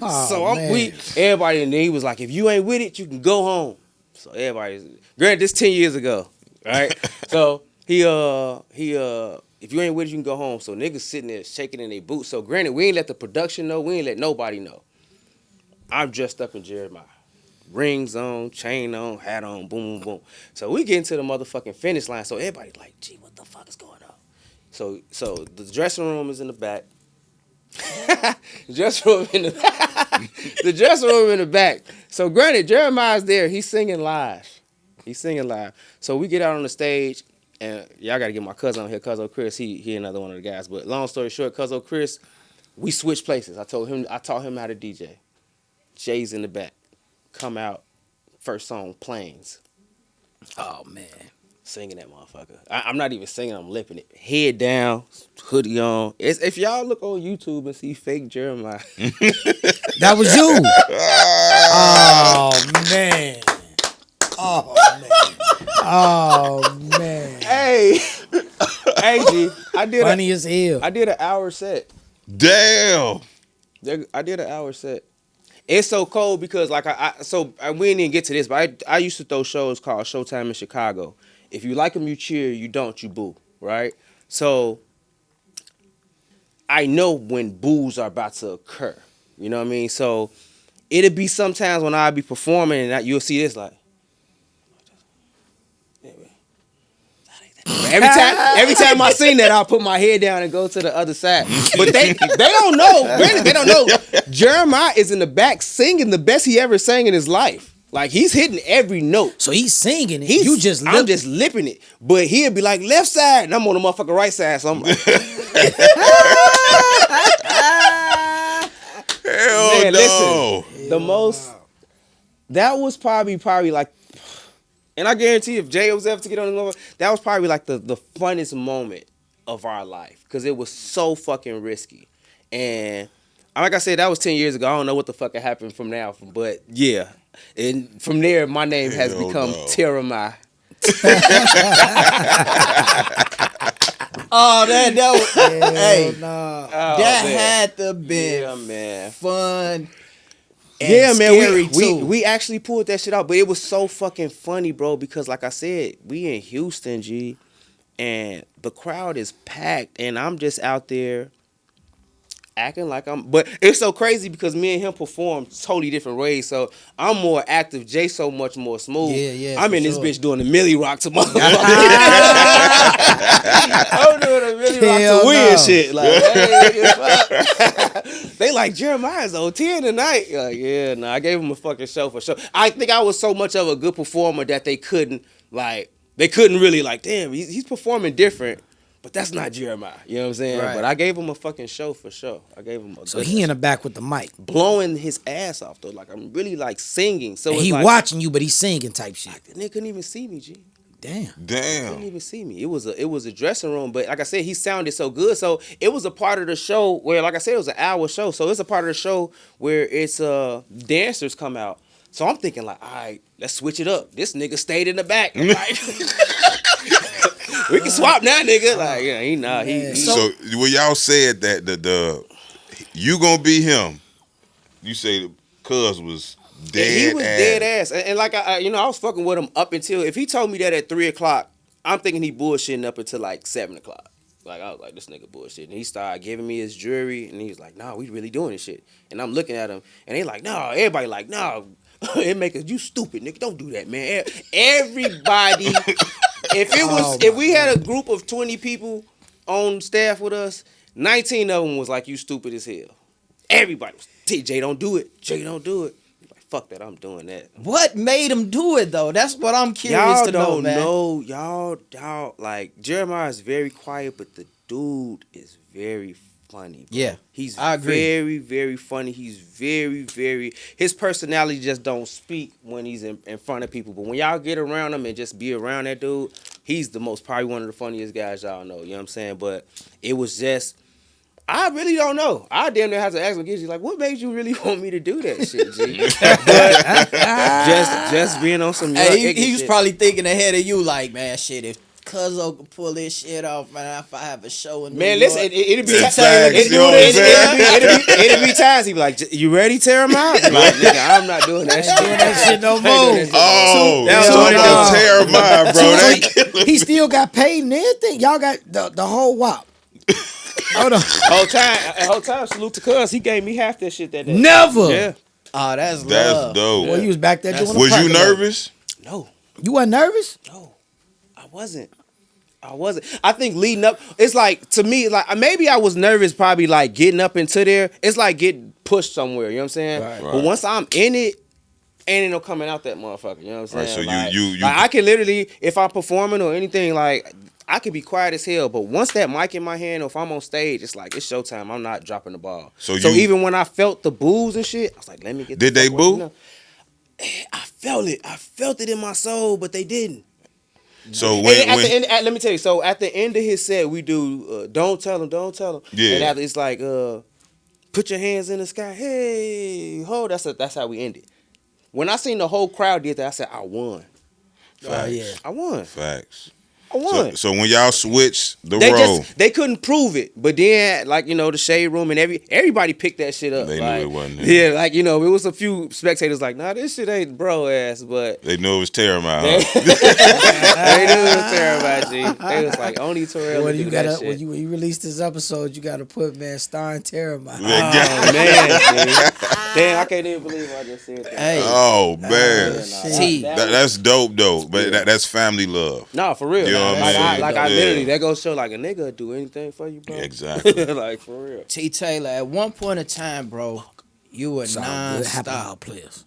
Oh, So man. everybody in there, he was like, "If you ain't with it, you can go home." So everybody's, granted, this 10 years ago, right? So he if you ain't with it, you can go home. So niggas sitting there shaking in their boots. So granted, we ain't let the production know, we ain't let nobody know. I'm dressed up in Jeremih. Rings on, chain on, hat on, boom, boom, boom. So we get into the motherfucking finish line. So everybody's like, "Gee, what the fuck is going on?" So the dressing room is in the back. The dressing room in the back. So granted, Jeremiah's there. He's singing live. So we get out on the stage, and y'all got to get my cousin on here, Cuzzo Chris. He another one of the guys. But long story short, Cuzzo Chris, we switched places. I taught him how to DJ. Jay's in the back. Come out. First song, Planes. Oh, man. Singing that motherfucker. I'm not even singing, I'm lipping it. Head down, hoodie on. If y'all look on YouTube and see fake Jeremiah. That was you. Oh, man. Oh, man. Hey, G, Funny as hell. I did an hour set. Damn. I did an hour set. It's so cold because we didn't even get to this, but I used to throw shows called Showtime in Chicago. If you like them, you cheer. You don't, you boo. Right? So I know when boos are about to occur. You know what I mean? So it'll be sometimes when I'll be performing and you'll see this like. Every time I sing that, I'll put my head down and go to the other side. But they don't know. Granted, they don't know. Jeremiah is in the back singing the best he ever sang in his life. Like, he's hitting every note. So he's singing it. I'm just lipping it. But he'll be like, left side, and I'm on the motherfucking right side. So I'm like, Hell man, no. listen, that was probably like, and I guarantee if Jay was ever to get on the number, that was probably like the funnest moment of our life because it was so fucking risky. And like I said, that was 10 years ago. I don't know what the fuck happened from now, but yeah. And from there, my name has become Jeremih. Oh, that was hey, Nah. that had to be fun. And scary too. We actually pulled that shit out, but it was so fucking funny, bro, because like I said, we in Houston, G, and the crowd is packed, and I'm just out there acting like but it's so crazy because me and him perform totally different ways, so I'm more active, Jay so much more smooth. Yeah, I'm in this sure. bitch doing the Millie Rock to motherfuckers. I'm doing the Millie Rock to weird shit. Like, hey, fuck. They like, Jeremiah's on 10 tonight. Like, yeah, I gave him a fucking show for sure. I think I was so much of a good performer that they couldn't really like, damn, he's performing different. But that's not Jeremiah. You know what I'm saying? Right. But I gave him a fucking show for sure. I gave him a So he in the back with the mic. blowing his ass off though. Like, I'm really like singing. So And it's he like, watching you, but he's singing type shit. the nigga couldn't even see me, G. Damn. Couldn't even see me. It was a dressing room, but like I said, he sounded so good. So it was a part of the show where, like I said, it was an hour show. So it's a part of the show where it's dancers come out. So I'm thinking like, all right, let's switch it up. This nigga stayed in the back. Like, we can swap now, nigga. Like, yeah, So when y'all said that the you gonna be him, you say Cuz was And dead. he was dead ass. And like I was fucking with him up until if he told me that at 3:00, I'm thinking he bullshitting up until like 7:00. Like I was like, this nigga bullshit. And he started giving me his jewelry, and he was like, "Nah, we really doing this shit." And I'm looking at him, and they like, "Nah." Everybody like, "Nah." It make us, you stupid nigga. Don't do that, man. Everybody, if we had a group of 20 people on staff with us, 19 of them was like, "You stupid as hell." Everybody was, "TJ, don't do it. Jay, don't do it." Like, fuck that, I'm doing that. What made him do it though? That's what I'm curious Y'all to know, don't man. know. Y'all like Jeremiah is very quiet, but the dude is very funny. Bro. Yeah, he's I agree. very, very funny. He's very, very. His personality just don't speak when he's in front of people. But when y'all get around him and just be around that dude, he's probably one of the funniest guys y'all know. You know what I'm saying? But it was just. I really don't know. I damn near have to ask him, he's like, what made you really want me to do that shit, G? But just being on some young He was shit. probably thinking ahead of you, like, man, shit, if Cuzzo could pull this shit off, man, if I have a show in New Man, York. listen, it'd be That's facts, you know what I'm saying? it'd be times he'd be like, "You ready, Jeremih?" I'd be like, "Nigga, I'm not doing that shit. Doing that shit no I ain't doing more. that shit Oh, That so was what it the was. Jeremiah, bro. That He still got paid and everything. Y'all got the whole wop. Hold on. Whole time, salute to Cuz. He gave me half that shit that day. Never. Yeah. Oh, that's that's love. dope. Boy, you was back there doing the Was you parking lot. nervous? No, You wasn't nervous? no, I wasn't. I think leading up, it's like, to me, like, maybe I was nervous probably like getting up into there. It's like getting pushed somewhere, you know what I'm saying? Right. But once I'm in it, ain't no coming out that motherfucker, you know what I'm Right, saying? so like, you like, I can literally, if I'm performing or anything, like, I could be quiet as hell, but once that mic in my hand or if I'm on stage, it's like, it's showtime. I'm not dropping the ball. So So you- even when I felt the boos and shit, I was like, let me get Did the they fuck away boo? from them. I felt it. I felt it in my soul, but they didn't. So And when, at the end, let me tell you. So at the end of his set, we do "Don't Tell Him, Don't Tell Him." Yeah. And after it's like, "Put your hands in the sky, hey ho." That's how we ended. When I seen the whole crowd did that, I said, "I won. facts, yeah. I won. facts. I won." So when y'all switched the They role, they couldn't prove it, but then like the shade room and everybody picked that shit up. They knew like, it wasn't him. Yeah, like it was a few spectators like, "Nah, this shit ain't bro ass," but they knew it was Jeremiah. they Huh? knew it was terrible, G. They was like, only Terrell When would you do that gotta shit. when you release this episode, you gotta put man starring Jeremiah. Oh man, G. Damn, I can't even believe I just said that. Hey, Oh man, T. that's dope though. But that's family love. No, for real. You know what I'm like saying? I Yeah. literally, that goes show like a nigga would do anything for you, bro. Exactly. Like for real. T. Taylor, at one point in time, bro, you were It's all good. Happy non-stop. all players.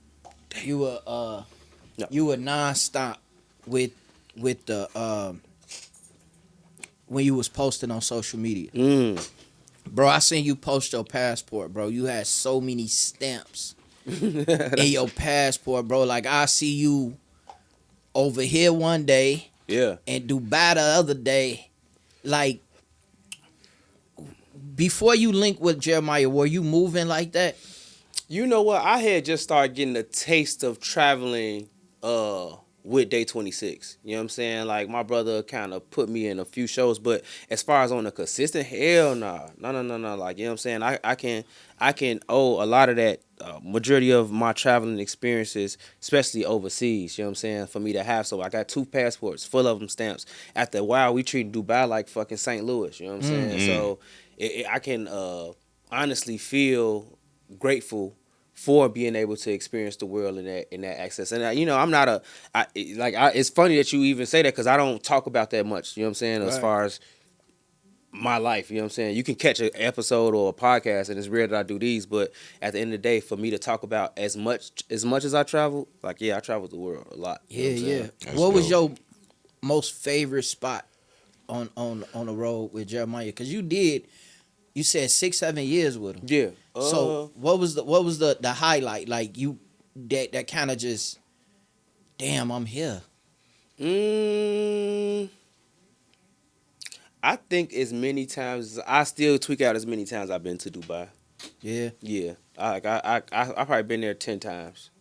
You were No. you were non-stop with the when you was posting on social media. Bro, I seen you post your passport, bro. You had so many stamps in your passport, bro. Like I see you over here one day Yeah. and Dubai the other day. Like before you linked with Jeremiah, were you moving like that? You know what? I had just started getting a taste of traveling with Day 26. You know what I'm saying? Like my brother kind of put me in a few shows, but as far as on a consistent, hell nah. No. Like, you know what I'm saying? I can owe a lot of that majority of my traveling experiences, especially overseas, you know what I'm saying, for me to have. So I got 2 passports full of them stamps. After a while, we treat Dubai like fucking St. Louis, you know what I'm saying? So I can honestly feel grateful for being able to experience the world in that access. And I'm not it's funny that you even say that because I don't talk about that much, you know what I'm saying, as far as my life, you know what I'm saying? You can catch an episode or a podcast, and it's rare that I do these, but at the end of the day, for me to talk about as much as I travel, like, yeah, I traveled the world a lot. You know what I'm saying? That's What was dope. your most favorite spot on the road with Jeremiah? Because you said 6-7 years with him. Yeah. So what was the highlight? Like you that kind of just, damn, I'm here. I think as many times, I still tweak out as many times I've been to Dubai. Yeah. Yeah. I probably been there 10 times,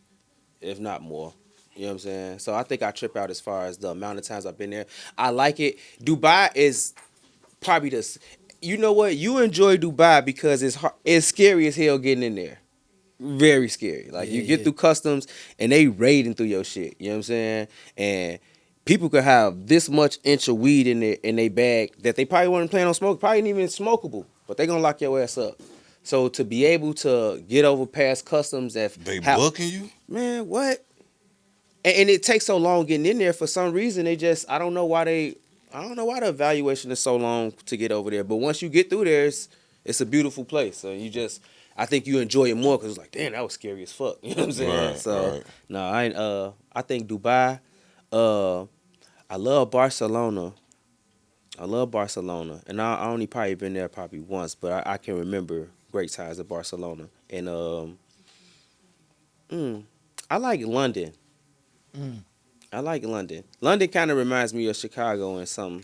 if not more. You know what I'm saying? So I think I trip out as far as the amount of times I've been there. I like it. Dubai is probably you know what? You enjoy Dubai because it's scary as hell getting in there. very scary. Like you get through customs and they raiding through your shit. You know what I'm saying? And people could have this much inch of weed in their bag that they probably weren't planning on smoking, probably ain't even smokable, but they gonna lock your ass up. So to be able to get over past customs that They booking you? man, what? And it takes so long getting in there for some reason. They just I don't know why the evaluation is so long to get over there. But once you get through there, it's a beautiful place. So I think you enjoy it more because it's like, damn, that was scary as fuck. You know what I'm saying? Right, so right. no, I think Dubai. I love Barcelona. And I only probably been there probably once, but I can remember great times at Barcelona. And I like London. I like London. London kind of reminds me of Chicago in some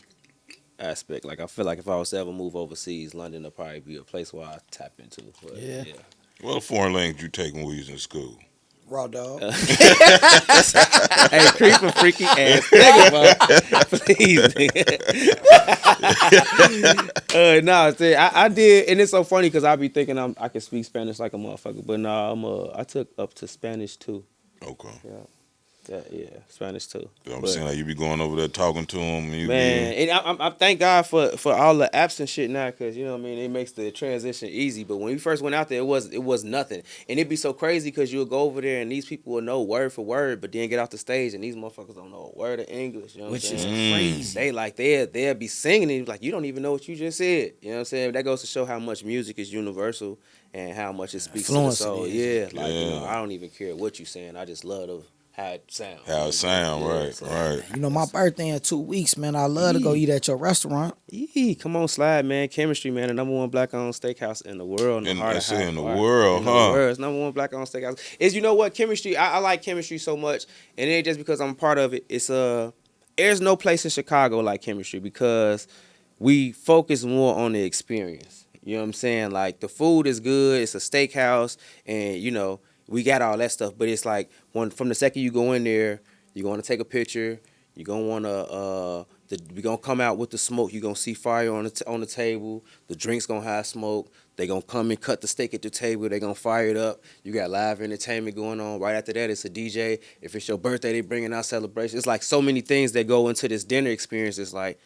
aspect. Like I feel like if I was to ever move overseas, London would probably be a place where I tap into. But, yeah. What foreign language you taking when you was in school? Raw dog. Hey, creeping freaky ass nigga, bro. Please, nigga. No, see, I did, and it's so funny because I be thinking I can speak Spanish like a motherfucker, but no, I took up to Spanish too. Okay. Yeah, Spanish too. You know what I'm saying? Like you be going over there talking to them. Man, and I thank God for all the apps and shit now, because you know what I mean, it makes the transition easy. But when we first went out there, it was nothing, and it'd be so crazy because you'll go over there and these people will know word for word, but then get off the stage and these motherfuckers don't know a word of English. You know what I'm Which saying? is crazy. They like they'll be singing and like you don't even know what you just said. You know what I'm saying? That goes to show how much music is universal and how much it speaks to the soul. Yeah, like you know, I don't even care what you saying. I just love how it sounds. How it sound, right, so, right. You know, my birthday in 2 weeks, man. I love to go eat at your restaurant. Come on, slide, man. Chemistry, man. The number one black-owned steakhouse in the world. In the world, It's huh? number one black-owned steakhouse. Is you know what? Chemistry, I like chemistry so much, and it ain't just because I'm a part of it. It's there's no place in Chicago like chemistry because we focus more on the experience. You know what I'm saying? Like the food is good. It's a steakhouse, and you know. We got all that stuff, but it's like from the second you go in there, you're gonna take a picture. You're gonna wanna we're gonna come out with the smoke. You're gonna see fire on the table. The drink's gonna have smoke. They gonna come and cut the steak at the table. They gonna fire it up. You got live entertainment going on. Right after that, it's a DJ. If it's your birthday, they bringing out celebrations. It's like so many things that go into this dinner experience. It's like,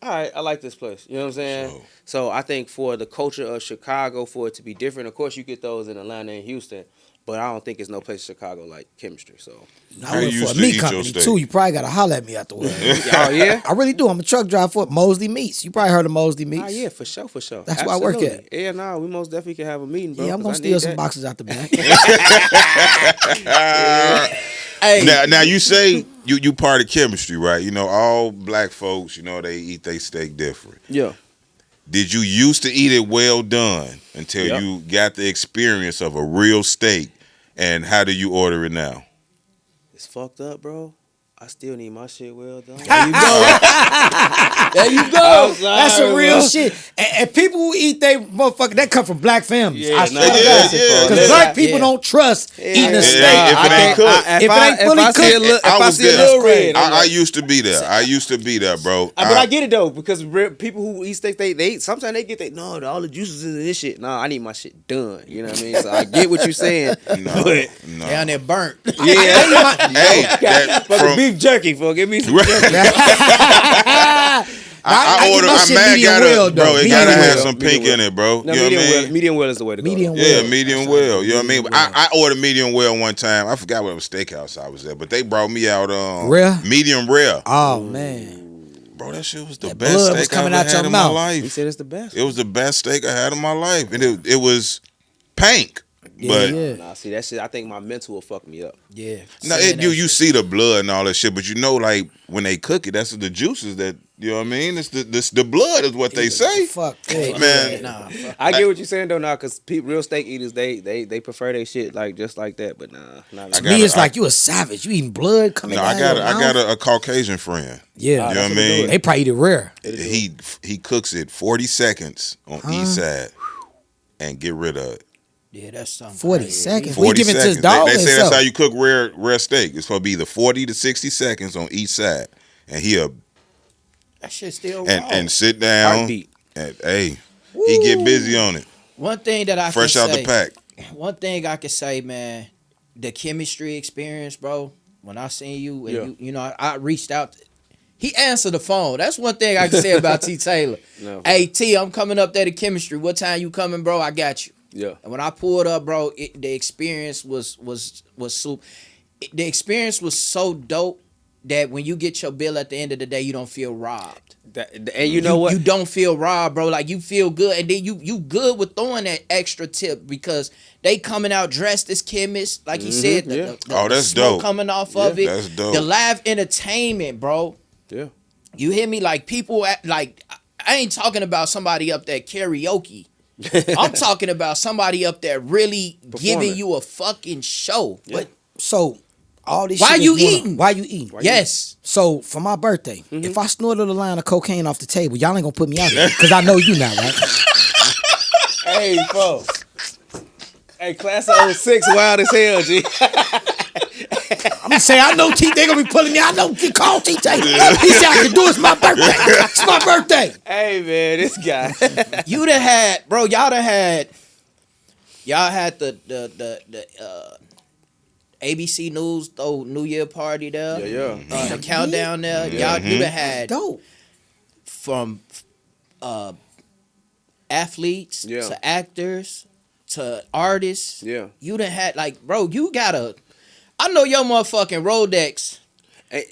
all right, I like this place. You know what I'm saying? So I think for the culture of Chicago, for it to be different, of course you get those in Atlanta and Houston. But I don't think there's no place in Chicago like chemistry. So I work for a meat company too. You probably gotta holler at me afterwards. Oh yeah, I really do. I'm a truck driver for Mosley Meats. You probably heard of Mosley Meats. Oh yeah, for sure. That's Absolutely. where I work at. Yeah, no, we most definitely can have a meeting, bro. Yeah, I'm gonna steal some boxes out the back. Hey, Now you say you part of chemistry, right? You know, all black folks, you know, they eat their steak different. Yeah. Did you used to eat it well done until you got the experience of a real steak? And how do you order it now? It's fucked up, bro. I still need my shit well done. There you go. There you go. Sorry, That's some real bro. shit. And people who eat they motherfucker, that come from black families. Yeah, I swear to God. Because black people don't trust eating a steak. If it ain't cooked. If it ain't fully cooked, if I see a little red, I used to be there. I used to be there, bro. But I get it though, because people who eat steak, they sometimes they get all the juices in this shit. Nah, I need my shit done. You know what I mean? So I get what you're saying. No. down there burnt. Yeah. Hey, Fucking beef jerky, for give me some jerky. I got well, it, bro. It medium gotta have well. some pink in it, bro. No, you know what I mean? medium well is the way to go. Medium Yeah, well. medium well. You know what I mean? I ordered medium well one time. I forgot what steakhouse I was at, but they brought me out Rare? medium rare. Oh man, Bro, that shit was the That best blood steak was coming I out ever your had in mouth. my He life. said it's the best. It was the best steak I had in my life, and it was pink. yeah, But yeah. Nah, see that shit. I think my mental will fuck me up. Yeah. no, you see the blood and all that shit, but you know, like when they cook it, that's the juices that you know what I mean. It's the blood is what they say. Fuck that. Man, Nah, fuck. I get what you're saying though, now, because real steak eaters they prefer their shit like just like that. But nah, not I To me, it's I- like you a savage. You eating blood coming No, down I got your I got mouth. a Caucasian friend. Yeah, You know what I mean? they probably eat it rare. He cooks it 40 seconds on each side and get rid of it. Yeah, that's something. 40 seconds. 40 We give it to his seconds. dog. They say himself. that's how you cook rare steak. It's supposed to be either 40 to 60 seconds on each side, and he'll That shit still raw. and sit down Heartbeat. and he get busy on it. One thing that I Fresh can out say, the pack. one thing I can say, man, the chemistry experience, bro. When I seen you, and you know, I reached out. He answered the phone. That's one thing I can say about T. Taylor. No, Hey T, I'm coming up there to chemistry. What time you coming, bro? I got you. Yeah. And when I pulled up, bro, the experience was super. The experience was so dope that when you get your bill at the end of the day, you don't feel robbed. And you know what? You don't feel robbed, bro. Like you feel good, and then you good with throwing that extra tip because they coming out dressed as chemists, like you said. That's smoke dope. coming off of it. That's dope. The live entertainment, bro. Yeah. You hear me? Like people like I ain't talking about somebody up there karaoke. I'm talking about somebody up there really giving you a fucking show. Yeah. But so all this. Why shit you is going on. eating? Why you eating? Yes. So for my birthday, if I snorted a line of cocaine off the table, y'all ain't gonna put me out there because I know you now, right? Hey, folks. Hey, class of 06, wild as hell, G. I'm gonna say I know T. They gonna be pulling me. I know. Call T. Taylor. He said I can do it. It's my birthday. It's my birthday. Hey, man, this guy. You done had, bro. Y'all had the ABC News New Year party there. Yeah. The countdown there. Y'all you done had Dope. from athletes to actors to artists. Yeah. You done had like, bro. You gotta. I know your motherfucking Rolex. And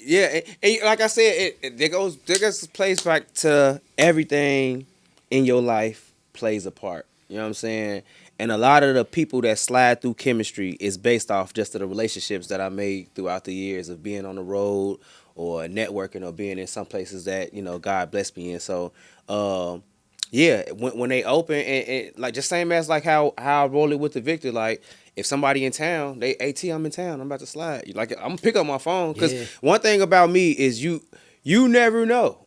like I said, there goes plays back to everything in your life plays a part. You know what I'm saying? And a lot of the people that slide through chemistry is based off just of the relationships that I made throughout the years of being on the road or networking or being in some places that, you know, God blessed me in. So, when they open and like just same as like how I roll it with the Victor, like if somebody in town, I'm in town, I'm about to slide. Like I'm gonna pick up my phone because one thing about me is you never know.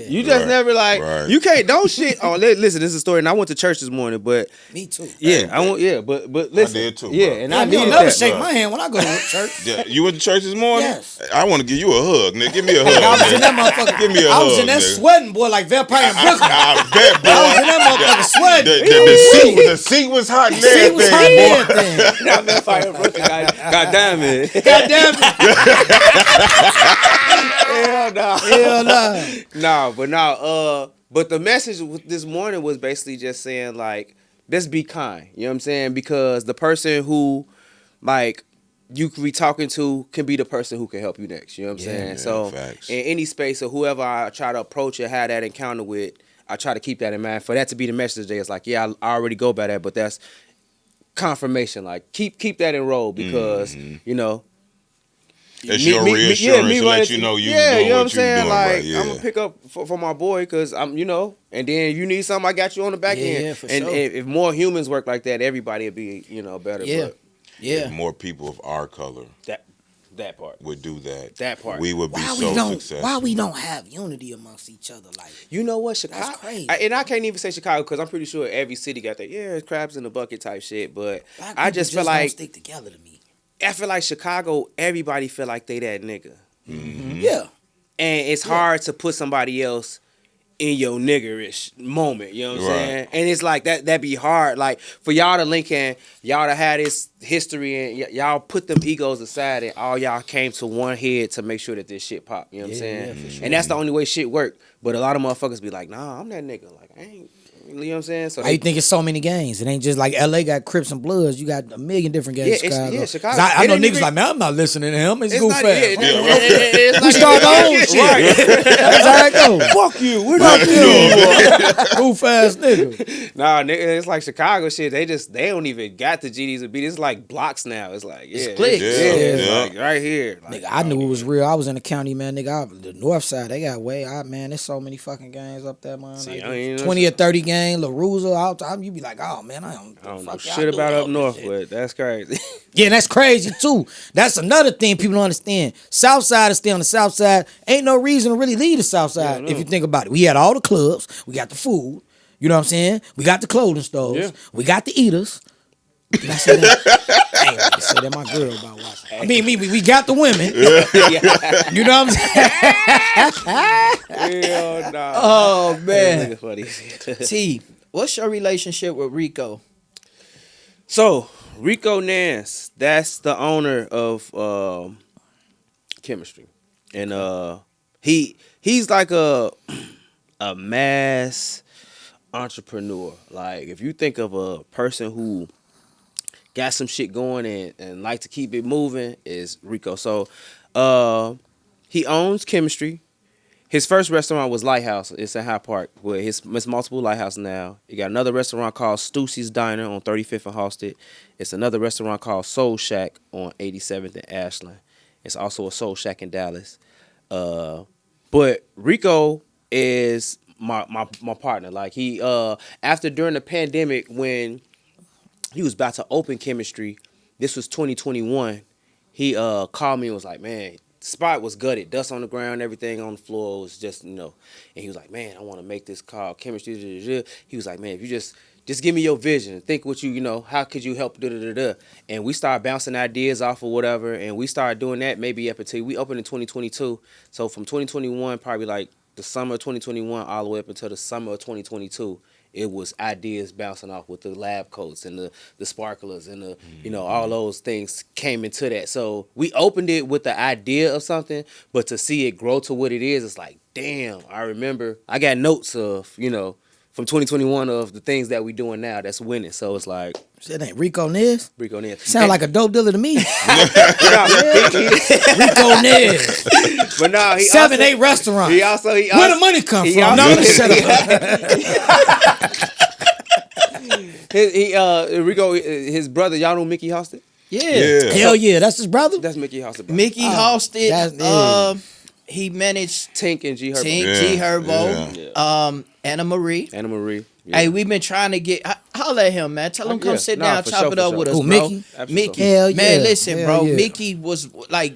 You just never like you can't don't shit. Oh, listen, this is a story, and I went to church this morning, but Me too. yeah, I won't. Yeah, but listen, I did too, yeah, bro. and I I needed never that. shake my hand when I go to church. Yeah, you went to church this morning? Yes. I want to give you a hug, nigga. Give me a hug. I was in nigga. that motherfucker. Give me a I was hug, in that nigga. sweating, boy, like vampire in Brooklyn. I bet, boy. I was in that motherfucker sweating. The seat was hot and See what's hot everything, boy. and everything. God damn it. God damn it. Hell no. Hell no. But the message this morning was basically just saying like, let's be kind. You know what I'm saying? Because the person who, like, you could be talking to can be the person who can help you next. You know what I'm saying? Yeah, So facts. in any space or whoever I try to approach or have that encounter with, I try to keep that in mind. For that to be the message today, it's like, yeah, I already go by that, but that's confirmation. Like, keep that in roll because, you know, It's your reassurance to let you know you doing you know what I'm what you saying? doing Like, right. Yeah. I'm gonna pick up for my boy because I'm, you know, and then you need something, I got you on the back end. Yeah, for and sure. if more humans work like that, everybody would be, you know, better. Yeah. But If more people of our color that part. would do that, That part. we would be successful. Why we don't have unity amongst each other? Like, You know what, Chicago? That's crazy. And I can't even say Chicago because I'm pretty sure every city got that. Yeah, it's crabs in the bucket type shit. But black I people just feel like don't stick together to me. I feel like Chicago. Everybody feel like they that nigga, Yeah. and it's hard to put somebody else in your niggerish moment. You know what I'm Right. saying? And it's like that be hard. Like for y'all to link in, y'all to have this history and y'all put them egos aside and all y'all came to one head to make sure that this shit pop. You know what I'm saying? Yeah, for sure. And that's the only way shit work. But a lot of motherfuckers be like, nah, I'm that nigga. Like I ain't. You know what I'm saying? So Why you think it's so many gangs? It ain't just like LA got Crips and Bloods. You got a million different gangs. Yeah, in it's- Chicago. yeah, Chicago. 'Cause I It know ain't niggas even- like, man, I'm not listening to him. It's it's goof not, ass. it's We not start even- our own shit. Right. That's how it go. Fuck you. We're not goof ass nigga. Nah, nigga, it's like Chicago shit. They don't even got the GDs and BDs. It's like blocks now. It's like cliques. It's Yeah. like right here. Like, Nigga, I knew it was real. I was in the county, man. Nigga, the north side, they got man, there's so many fucking gangs up there, man. See, Like, I ain't know 20 or 30 gang, LaRusa, all the time. You be like, oh, man, I don't I don't know fuck y'all shit about doing up all north, this shit. but that's crazy. Yeah, and that's crazy, too. That's another thing people don't understand. South side is still on the south side. Ain't no reason to really leave the south side, Yeah, if you think about it. We had all the clubs. We got the food. You know what I'm saying? We got the clothing stores. Yeah. We got the eaters. Did I say that? I ain't gonna say that. My girl about watching. I mean, we got the women. You know what I'm saying? Hell nah. Oh man. Nigga funny. T, what's your relationship with Rico? So Rico Nance, that's the owner of Chemistry, and he's like a mass entrepreneur. Like if you think of a person who got some shit going and like to keep it moving, is Rico. So he owns Chemistry. His first restaurant was Lighthouse. It's in High Park. Well, it's multiple Lighthouse now. You got another restaurant called Stussy's Diner on 35th and Halsted. It's another restaurant called Soul Shack on 87th and Ashland. It's also a Soul Shack in Dallas. But Rico is my partner. Like he after during the pandemic when he was about to open Chemistry, this was 2021. He called me and was like, man, the spot was gutted, dust on the ground, everything on the floor was just, and he was like, man, I want to make this called Chemistry. He was like, man, if you just give me your vision, think what how could you help, and we started bouncing ideas off or whatever, and we started doing that maybe up until we opened in 2022. So from 2021, probably like the summer of 2021 all the way up until the summer of 2022, it was ideas bouncing off with the lab coats and the sparklers and all those things came into that. So we opened it with the idea of something, but to see it grow to what it is, it's like, damn, I remember I got notes of, from 2021 of the things that we doing now that's winning. So it's like, That ain't Rico Nez. Rico Nez. Sound like a dope dealer to me. Rico Nez. But no, he 7-8 restaurants. He also Where the money come from? Also, No, shut up. Rico, his brother, y'all know Mickey Halsted? Yeah. Hell yeah, that's his brother. That's Mickey Halsted. Mickey Halsted. He managed Tink and G Herbo. G Herbo. Yeah. Anna Marie. Yeah. Hey, we've been trying to get holla at him, man. Tell him come sit down, chop it up with us, Who, bro. Mickey? Mickey. Hell yeah. Man, listen, Hell bro. yeah. Mickey was like,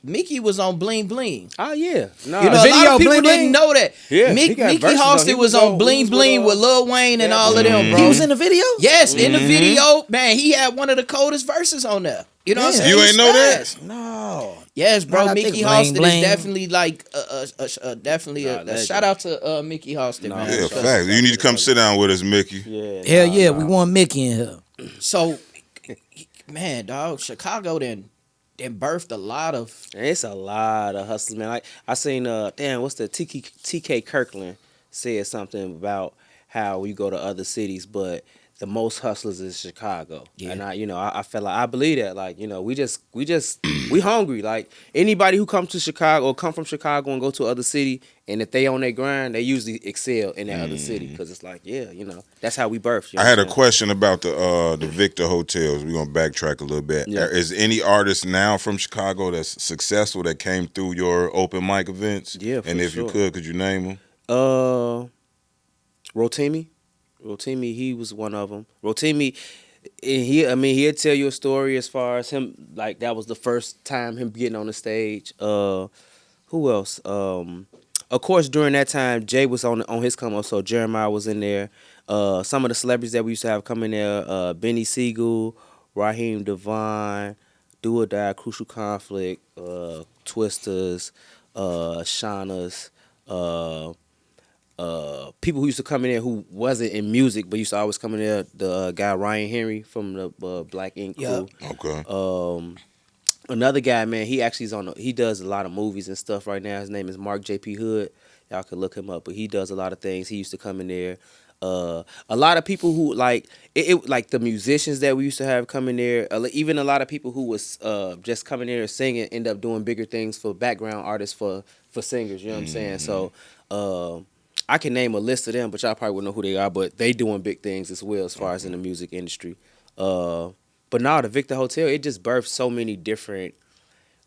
Mickey was on Bling Bling. Oh yeah. No. You know, a video lot of people Bling didn't Bling? know that. Yeah, he Mickey got verses on- he Halsted was was on on- Bling he was Bling with, with Lil Wayne and all of them, bro. He was in the video? Yes, in the video, man, he had one of the coldest verses on there. You know what I'm saying? You He ain't know that? spazzed. No. Yes, bro. Nah, I Mickey think Halsted Bling is Bling. definitely like definitely a legend. shout out to Mickey Halsted, man. Yeah, So- fact. You need to come sit down with us, Mickey. Yeah. Hell yeah, we want Mickey in here. So, man, dog, Chicago then birthed a lot of. It's a lot of hustlers, man. Like I seen what's the TK Kirkland said something about how we go to other cities, but the most hustlers is Chicago. Yeah. And I felt like I believe that. Like, we hungry. Like anybody who comes to Chicago or come from Chicago and go to another city, and if they on their grind, they usually excel in that other city because it's like, that's how we birth. I had a question about the Victor hotels. We're gonna backtrack a little bit. Yeah. Is any artist now from Chicago that's successful that came through your open mic events? Yeah, for and if sure. you could you name them? Rotimi, he was one of them. Rotimi, he'd tell you a story as far as him, like that was the first time him getting on the stage. Who else? Of course, during that time, Jay was on his come up, so Jeremih was in there. Some of the celebrities that we used to have come in there, Benny Siegel, Raheem Devine, Do or Die, Crucial Conflict, Twisters, Shaunas, people who used to come in there who wasn't in music but used to always come in there. The guy Ryan Henry from the Black Ink crew. Okay. Another guy, man, he actually he does a lot of movies and stuff right now. His name is Mark J.P. Hood. Y'all can look him up, but he does a lot of things. He used to come in there. A lot of people who like like the musicians that we used to have come in there. Even a lot of people who was just coming there singing end up doing bigger things for background artists for singers. You know what I'm saying? So I can name a list of them, but y'all probably wouldn't know who they are. But they doing big things as well as far as in the music industry. But now the Victor Hotel, it just birthed so many different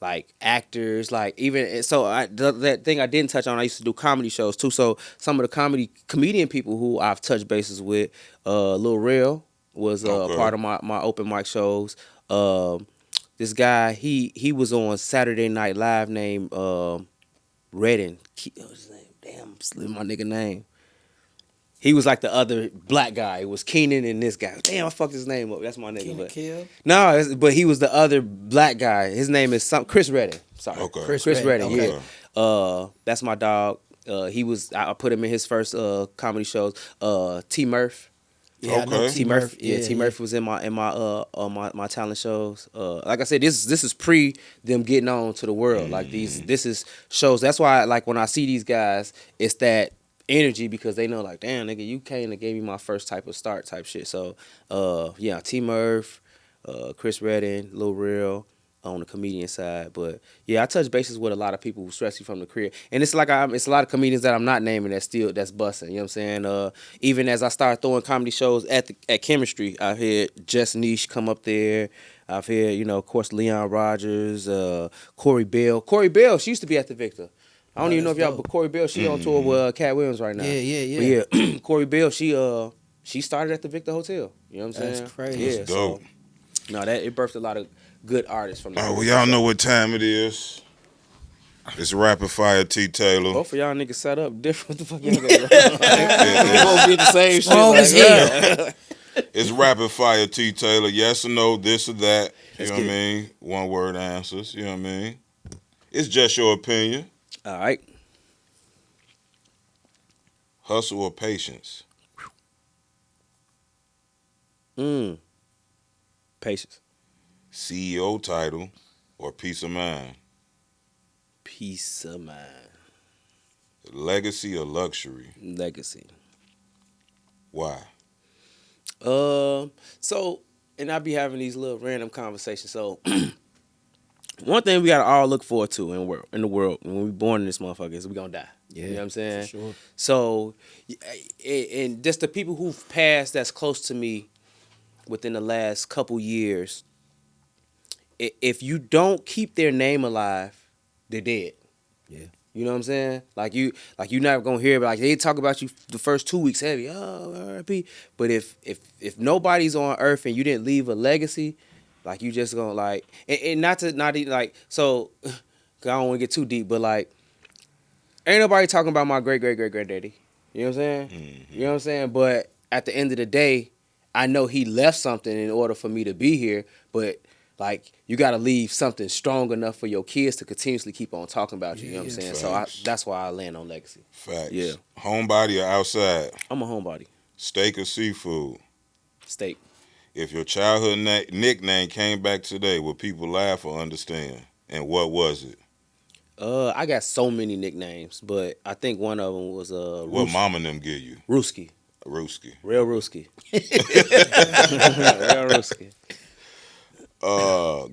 like actors, like even so. That thing I didn't touch on, I used to do comedy shows too. So some of the comedian people who I've touched bases with, Lil Rel was part of my open mic shows. This guy, he was on Saturday Night Live named Redden. What's his name? Damn, slid my nigga name. He was like the other black guy. It was Keenan and this guy. Damn, I fucked his name up. That's my nigga. But no, but he was the other black guy. His name is Chris Redden. Sorry, Okay. Chris Redden. Okay. Yeah. That's my dog. I put him in his first comedy shows. T Murph. Yeah, I know Okay. T Murphy. Yeah, T Murphy was in my talent shows. Like I said, this is pre them getting on to the world. Like this is shows. That's why like when I see these guys, it's that energy because they know like, damn nigga, you came and gave me my first type of start type shit. So yeah, T Murph, Chris Redden, Lil Real on the comedian side. But yeah, I touch bases with a lot of people, especially from the career. And it's like it's a lot of comedians that I'm not naming that's busting. You know what I'm saying? Even as I start throwing comedy shows at Chemistry, I've had Just Niche come up there. I've had, of course, Leon Rogers, Corey Bell. Corey Bell, she used to be at the Victor. I don't even know if y'all, but Corey Bell, she on tour with Cat Williams right now. Yeah. But yeah, Corey Bell, she started at the Victor Hotel. You know what I'm saying? That's crazy. Yeah, That's dope. So, no, it birthed a lot of good artists from the Oh, well, y'all know what time it is. It's Rapid Fire T. Taylor. Both of y'all niggas set up different. What the fuck y'all doing? We both get the same shit. Strong as hell. It's Rapid Fire T. Taylor. Yes or no, this or that. You Let's know what I get it. mean? One word answers. You know what I mean? It's just your opinion. All right. Hustle or patience? Patience. CEO title or peace of mind? Peace of mind. Legacy or luxury? Legacy. Why? So, and I be having these little random conversations. So, one thing we gotta all look forward to in the world when we born in this motherfucker is we gonna die. Yeah, You know what I'm saying? for sure. So, and just the people who've passed that's close to me within the last couple years, if you don't keep their name alive, they're dead. Yeah. You know what I'm saying? Like you not gonna hear, like they talk about you the first 2 weeks heavy. Oh, R.I.P. But if nobody's on earth and you didn't leave a legacy, like you just gonna like, and not even like so. 'Cause I don't want to get too deep, but like, ain't nobody talking about my great granddaddy. You know what I'm saying? Mm-hmm. You know what I'm saying? But at the end of the day, I know he left something in order for me to be here. But like, you got to leave something strong enough for your kids to continuously keep on talking about you. You know what I'm saying? Facts. So that's why I land on legacy. Facts. Yeah. Homebody or outside? I'm a homebody. Steak or seafood? Steak. If your childhood nickname came back today, would people laugh or understand? And what was it? I got so many nicknames, but I think one of them was What mama and them give you? Rooski. Rooski. Real Rooski. Real Rooski.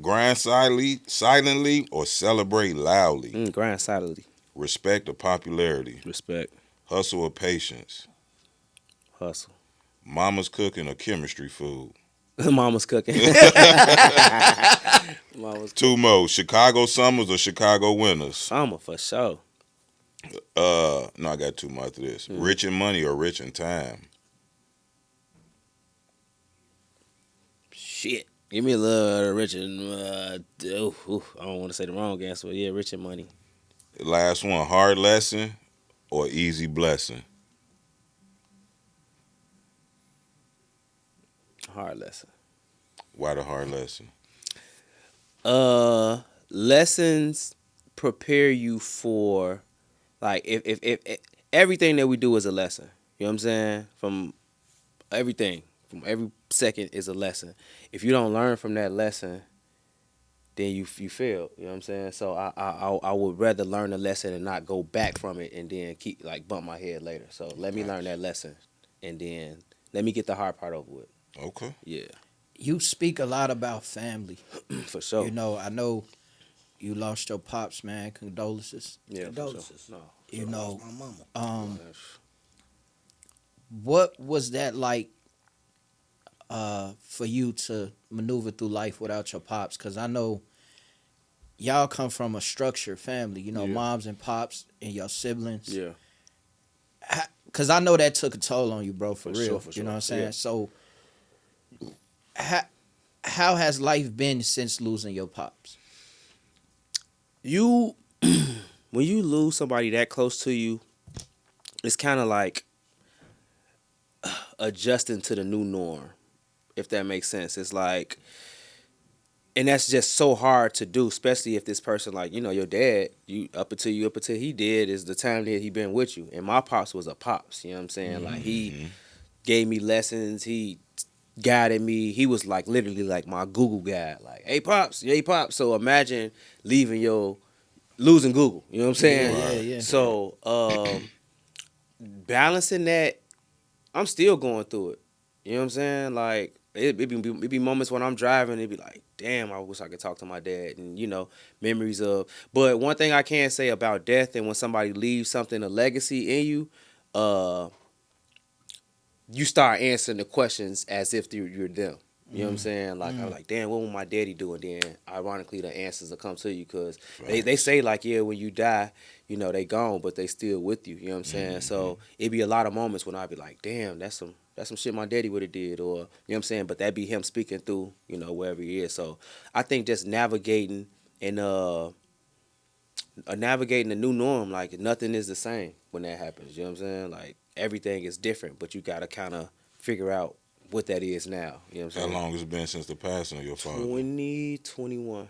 Grind silently or celebrate loudly? Grind silently. Respect or popularity? Respect. Hustle or patience? Hustle. Mama's cooking or chemistry food? Mama's cooking. Mama's Two more. Chicago summers or Chicago winters? summer for sure. No, I got two more after this. Rich in money or rich in time? Shit. Give me a little rich and I don't want to say the wrong answer, but yeah, rich in money. Last one. Hard lesson or easy blessing? Hard lesson. Why the hard lesson? Lessons prepare you for, like, if everything that we do is a lesson. You know what I'm saying? From every second is a lesson. If you don't learn from that lesson, then you fail. You know what I'm saying? So I would rather learn a lesson and not go back from it and then keep bump my head later. So let me learn that lesson and then let me get the hard part over with. Okay. Yeah, You speak a lot about family. for sure. I know you lost your pops, man. Condolences. Yeah, Condolences. No. My mama. What was that like for you to maneuver through life without your pops? Because I know y'all come from a structured family, Yeah. moms and pops and your siblings. Yeah. Because I know that took a toll on you, bro, for real. sure, for You know what I'm sure. saying? Yeah. So how has life been since losing your pops? You when you lose somebody that close to you, it's kind of like adjusting to the new norm, if that makes sense. It's like, and that's just so hard to do, especially if this person, like, your dad, up until he did is the time that he been with you. And my pops was a pops, you know what I'm saying? Like, he gave me lessons. He guided me. He was like literally like my Google guy. Like, hey pops, hey pops. So imagine losing Google. You know what I'm saying? Yeah. So balancing that, I'm still going through it. You know what I'm saying? Like it be moments when I'm driving, it be like, damn, I wish I could talk to my dad, and memories of. But one thing I can say about death and when somebody leaves something, a legacy in you, you start answering the questions as if you're them. You know what I'm saying? Like, I'm like, damn, what will my daddy do? And then, ironically, the answers will come to you because they say, like, yeah, when you die, they gone, but they still with you. You know what I'm saying? So, it be a lot of moments when I be like, damn, that's some shit my daddy would have did. Or, you know what I'm saying? But that be him speaking through, wherever he is. So, I think just navigating and navigating the new norm, like, nothing is the same when that happens. You know what I'm saying? Like, everything is different, but you got to kind of figure out what that is now. You know what I'm saying? How long has it been since the passing of your father? 2021.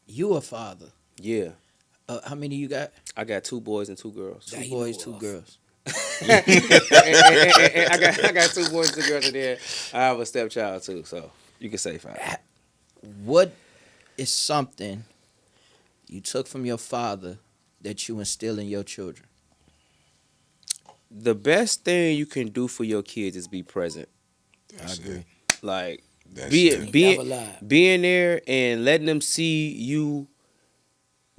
You a father. Yeah. How many you got? I got 2 boys and 2 girls. 2 boys, 2 girls. and I got 2 boys and 2 girls, and then I have a stepchild too, so you can say 5. What is something you took from your father that you instill in your children? The best thing you can do for your kids is be present. That's I agree. it. Like That's it. being there and letting them see you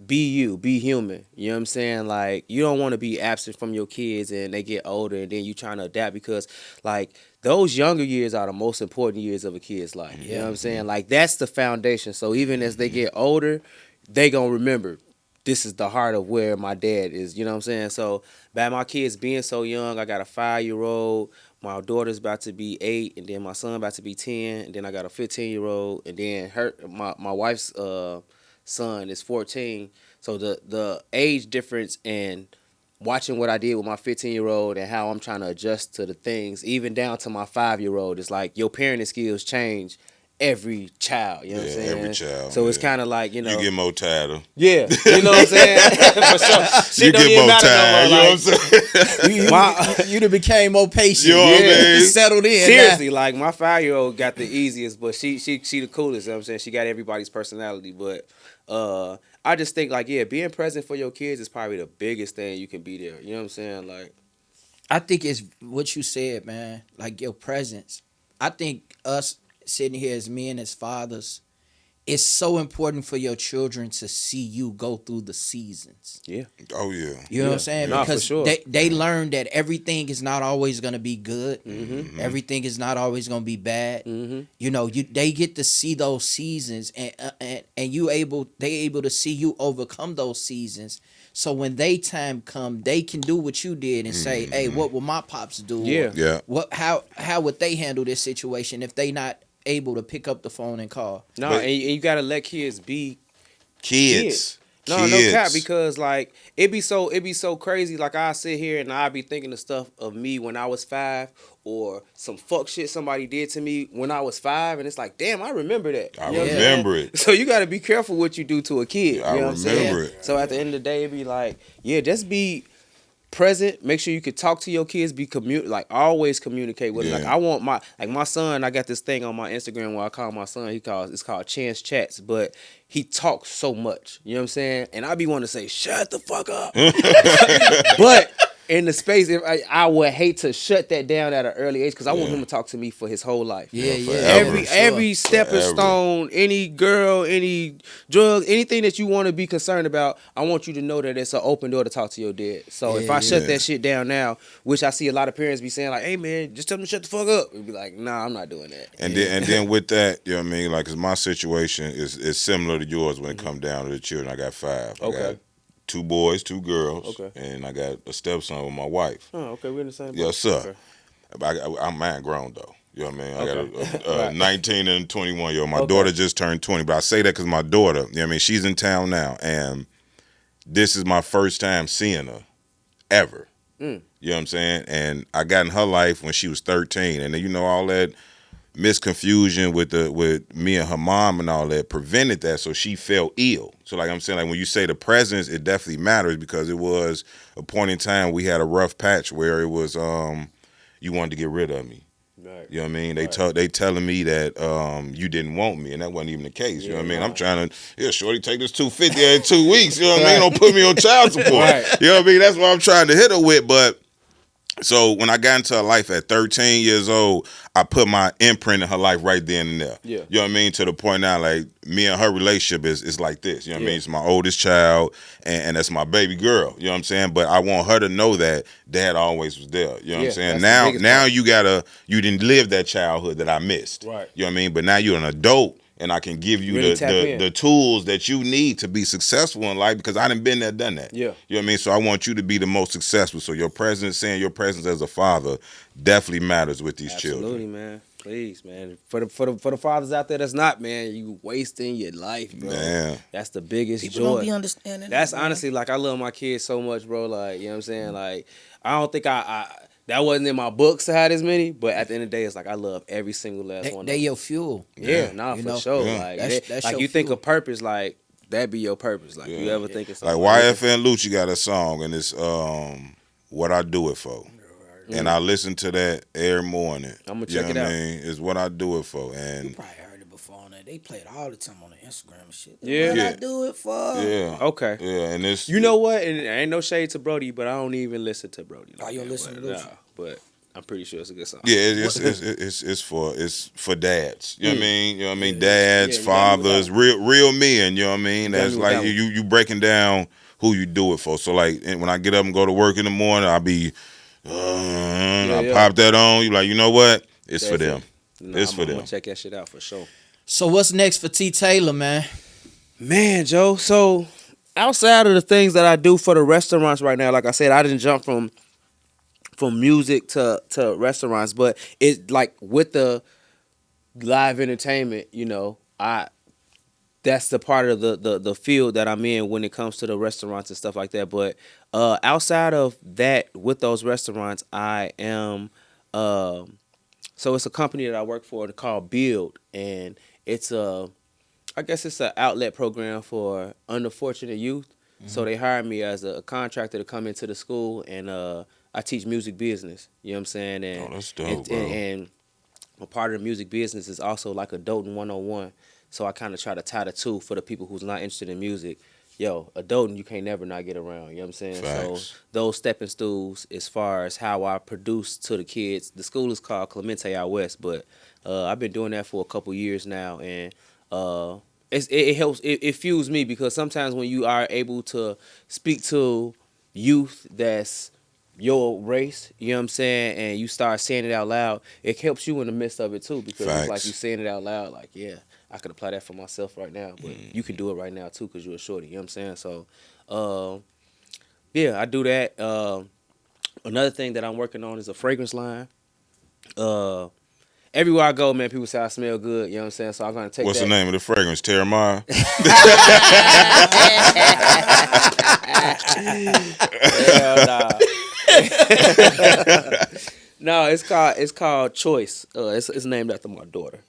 be human. You know what I'm saying? Like, you don't want to be absent from your kids and they get older and then you trying to adapt, because like those younger years are the most important years of a kid's life. You know what I'm saying? Like, that's the foundation. So even as they get older, they gonna remember this is the heart of where my dad is. You know what I'm saying? So by my kids being so young, I got a 5-year-old, my daughter's about to be 8, and then my son about to be 10, and then I got a 15-year-old, and then my wife's son is 14. So the age difference and watching what I did with my 15-year-old and how I'm trying to adjust to the things, even down to my 5-year-old, it's like your parenting skills change every child. You know what I'm saying? Every child. So it's kind of like, You get more tired of. Yeah, you know what I'm saying? For sure. Shit You don't get even more matter tired. no more. You know what I'm saying? You done became more patient. You know what I mean? Settled in. Seriously, like my 5-year-old got the easiest, but she the coolest. You know what I'm saying? She got everybody's personality, but I just think like, yeah, being present for your kids is probably the biggest thing you can be there. You know what I'm saying? Like, I think it's what you said, man. Like your presence. I think us sitting here as men, as fathers, it's so important for your children to see you go through the seasons. yeah. Oh, yeah. You know what I'm saying? Nah, for Because sure. they learn that everything is not always gonna be good. Mm-hmm. Everything is not always gonna be bad. Mm-hmm. You know, they get to see those seasons, and they able to see you overcome those seasons. So when they time come, they can do what you did and say, "Hey, what will my pops do?" Yeah. Or, Yeah. how would they handle this situation if they not able to pick up the phone and call? No, But- and you gotta let kids be Kids. No, Kids. no cap, because like it be so crazy. Like I sit here and I be thinking of stuff of me when I was 5, or some fuck shit somebody did to me when I was 5, and it's like, damn, I remember that. I You know what I'm remember saying? it. So you got to be careful what you do to a kid. I You know what I'm saying? remember it. So at the end of the day, it be like, yeah, just be present. Make sure you can talk to your kids. Like always communicate with them. Yeah. Like I want my son. I got this thing on my Instagram where I call my son. It's called Chance Chats, but he talks so much. You know what I'm saying? And I be wanting to say, shut the fuck up. But in the space, if I would hate to shut that down at an early age, because I want him to talk to me for his whole life. forever. Every stepping Forever. stone, any girl, any drug, anything that you want to be concerned about, I want you to know that it's an open door to talk to your dad. So if I shut that shit down now, which I see a lot of parents be saying like, hey man, just tell them to shut the fuck up. It'd be like, nah, I'm not doing that. And then with that, you know what I mean? Like, 'cause my situation is similar to yours when it come down to the children. I got 5. I got 2 boys, 2 girls, and I got a stepson with my wife. Oh, okay, we're in the same boat. Yes, sir. Okay. I'm man grown though. You know what I mean? I got a Right. 19 and 21 year old. My daughter just turned 20, but I say that because my daughter, you know what I mean? She's in town now, and this is my first time seeing her ever. You know what I'm saying? And I got in her life when she was 13, and then, you know, all that misconfusion with me and her mom and all that prevented that, so she felt ill. So like I'm saying, like when you say the presence, it definitely matters, because it was a point in time we had a rough patch where it was you wanted to get rid of me. Right. You know what I mean? Right. They telling me that you didn't want me, and that wasn't even the case. You know what I mean? I'm trying to, shorty, take this 250 every 2 weeks. You know what I mean? Don't put me on child support. Right. You know what I mean? That's what I'm trying to hit her with. But so when I got into her life at 13 years old, I put my imprint in her life right then and there. Yeah. You know what I mean? To the point now, like, me and her relationship is like this. You know what I Yeah. mean? It's my oldest child, and that's my baby girl. You know what I'm saying? But I want her to know that Dad always was there. You know what I'm saying? that's the biggest Now you didn't live that childhood that I missed. Right. You know what I mean? But now you're an adult, and I can give you Really tap in. the tools that you need to be successful in life, because I done been there, done that. Yeah. You know what I mean? So I want you to be the most successful. So your presence as a father definitely matters with these Absolutely, children. man. Please, man. For the fathers out there that's not, man, you wasting your life, bro. Man. That's the biggest People joy. don't be understanding. That's that, man. honestly, like, I love my kids so much, bro. Like, you know what I'm saying? Like, I don't think I that wasn't in my books to have this many, but at the end of the day, it's like I love every single last one. They your fuel. Yeah, Yeah. nah, You for know? sure. Yeah. Like, That's like your you think fuel. of purpose, like that be your purpose. Like, you ever think of Like something YFN Lucci got a song, and it's What I Do It For. And I listen to that every morning. I'ma check it out. I mean? It's What I Do It For. You And probably heard it before on that. They play it all the time on the Instagram and shit. Yeah. What Yeah. I do it for? yeah. Okay. Yeah, and it's You know what? And ain't no shade to Brody, but I don't even listen to Brody. Oh, you don't that, listen but, to Lucci? nah, but I'm pretty sure it's a good song. Yeah, it's for dads. You know what I mean? You know what I mean? Yeah, Dads, you got me with fathers, that real men. You know what I mean? got That's me with like that one. you breaking down who you do it for. So like, and when I get up and go to work in the morning, I'll be, I yeah. pop that on. You like, you know what? It's for them. Nah, It's for I'm them. gonna check that shit out for sure. So what's next for T. Taylor, man? Man, Joe. So outside of the things that I do for the restaurants right now, like I said, I didn't jump from music to restaurants, but it like with the live entertainment, you know, that's the part of the field that I'm in when it comes to the restaurants and stuff like that. But outside of that, with those restaurants, I am so it's a company that I work for called Build, and it's I guess it's an outlet program for underfortunate youth. So they hired me as a contractor to come into the school, and I teach music business. You know what I'm saying? And, Oh, that's dope, bro. And a part of the music business is also like Adulting 101. So I kind of try to tie the two for the people who's not interested in music. Yo, adulting you can't never not get around. You know what I'm saying? Facts. So those stepping stools as far as how I produce to the kids. The school is called Clemente out west, but I've been doing that for a couple years now, and it helps. It fuels me because sometimes when you are able to speak to youth that's your race, you know what I'm saying, and you start saying it out loud, it helps you in the midst of it too, because it's like Facts. you saying it out loud, like, yeah, I could apply that for myself right now, but you can do it right now too because you're a shorty, you know what I'm saying? So, yeah, I do that. Another thing that I'm working on is a fragrance line. Everywhere I go, man, people say I smell good, you know what I'm saying? So I'm going to take What's that. the name of the fragrance? Terramar? Hell nah. No, it's called Choice. It's named after my daughter.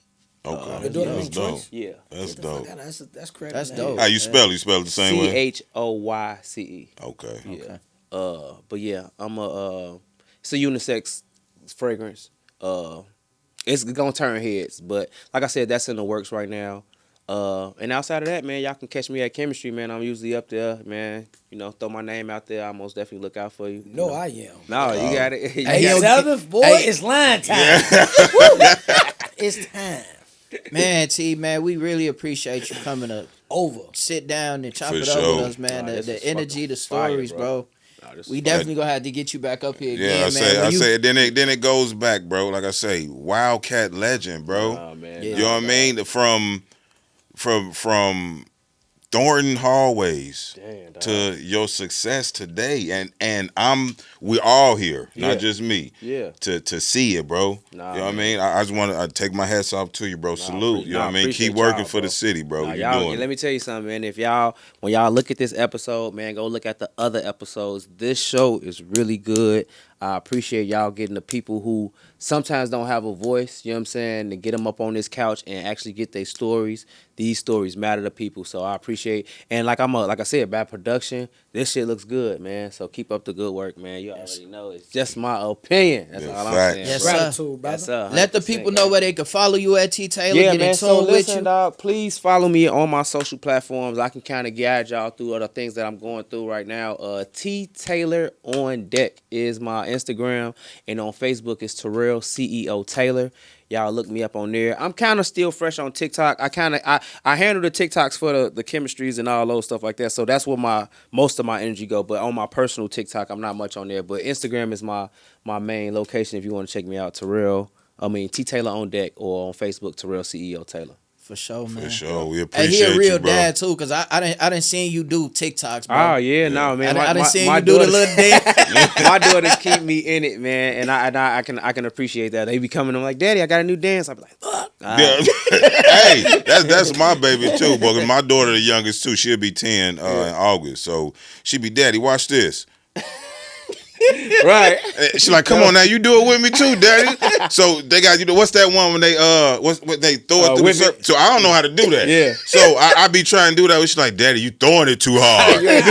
Okay. Your daughter That's named dope. Choice? Yeah. That's Get the fuck dope. out of- That's correct. That's man. dope. How you spell it? You spell it the same way? CHOYCE. Okay. Yeah. But yeah, it's a unisex fragrance. It's gonna turn heads, but like I said, that's in the works right now. And outside of that, man, y'all can catch me at Chemistry, man. I'm usually up there, man. You know, throw my name out there. I'll most definitely look out for you. No, you know. I am. No, you got it. You Hey, got yo, it. Seventh, boy, Hey. it's line time. Woo. It's time. Man, T, man, we really appreciate you coming to Over. sit down and chop For it up sure. with us, man. Nah, this the was energy, fucking the fire, stories, bro. Nah, this We is definitely gonna have to get you back up here Yeah, again, I man. say, When you- then it goes back, bro. Like I say, Wildcat legend, bro. Nah, man. Yeah. You know what I mean? From Thornton hallways Damn, dog. to your success today, and we all here, Yeah. not just me. Yeah. To see it, bro. Nah, you know what I man. mean? I just want to take my hats off to you, bro. Salute. You know what I mean? appreciate Keep working y'all, for the bro. city, bro. Nah, You y'all, doing let it. me tell you something, man. When y'all look at this episode, man, go look at the other episodes. This show is really good. I appreciate y'all getting the people who sometimes don't have a voice, you know what I'm saying, to get them up on this couch and actually get their stories. These stories matter to people, so I appreciate. And like I said, bad production. This shit looks good, man. So keep up the good work, man. You already know it's just my opinion. That's all I'm saying. Yes, bro. sir. Gratitude, brother. Yes, sir. Let the 100%, people know where they can follow you at T Taylor. Yeah, get man. in So tune with listen, you. dog. Please follow me on my social platforms. I can kind of guide y'all through other things that I'm going through right now. T Taylor on Deck is my Instagram, and on Facebook is Terrell CEO Taylor. Y'all look me up on there. I'm kind of still fresh on TikTok. I handle the TikToks for the chemistries and all those stuff like that. So that's where most of my energy go. But on my personal TikTok, I'm not much on there. But Instagram is my main location if you want to check me out. T Taylor on Deck, or on Facebook, Terrell CEO Taylor. For sure, man. For sure, we Hey, appreciate he a real you, bro. dad too, cause I didn't seen you do TikToks, bro. Oh yeah, no man. I didn't see you do daughters- the little dance. My daughters keep me in it, man, and I can appreciate that. They be coming, I'm like, Daddy, I got a new dance. I be like, fuck. Yeah. Hey, that's my baby too, but my daughter, the youngest too, she'll be 10 in August. So she be, Daddy, watch this. Right. She's like, come on now, you do it with me too, Daddy. So they got, what's that one when they what they throw it through the circle? So I don't know how to do that. Yeah. So I be trying to do that. She's like, Daddy, you throwing it too hard. You ain't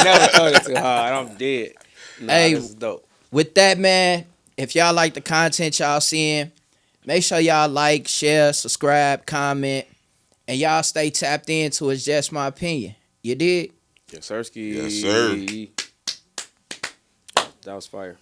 never throw it too hard. I'm dead. Nah, Hey, this is dope. With that, man, if y'all like the content y'all seeing, make sure y'all like, share, subscribe, comment, and y'all stay tapped into It's Just My Opinion. You did? Yes, sirski. Yes, sir. That was fire.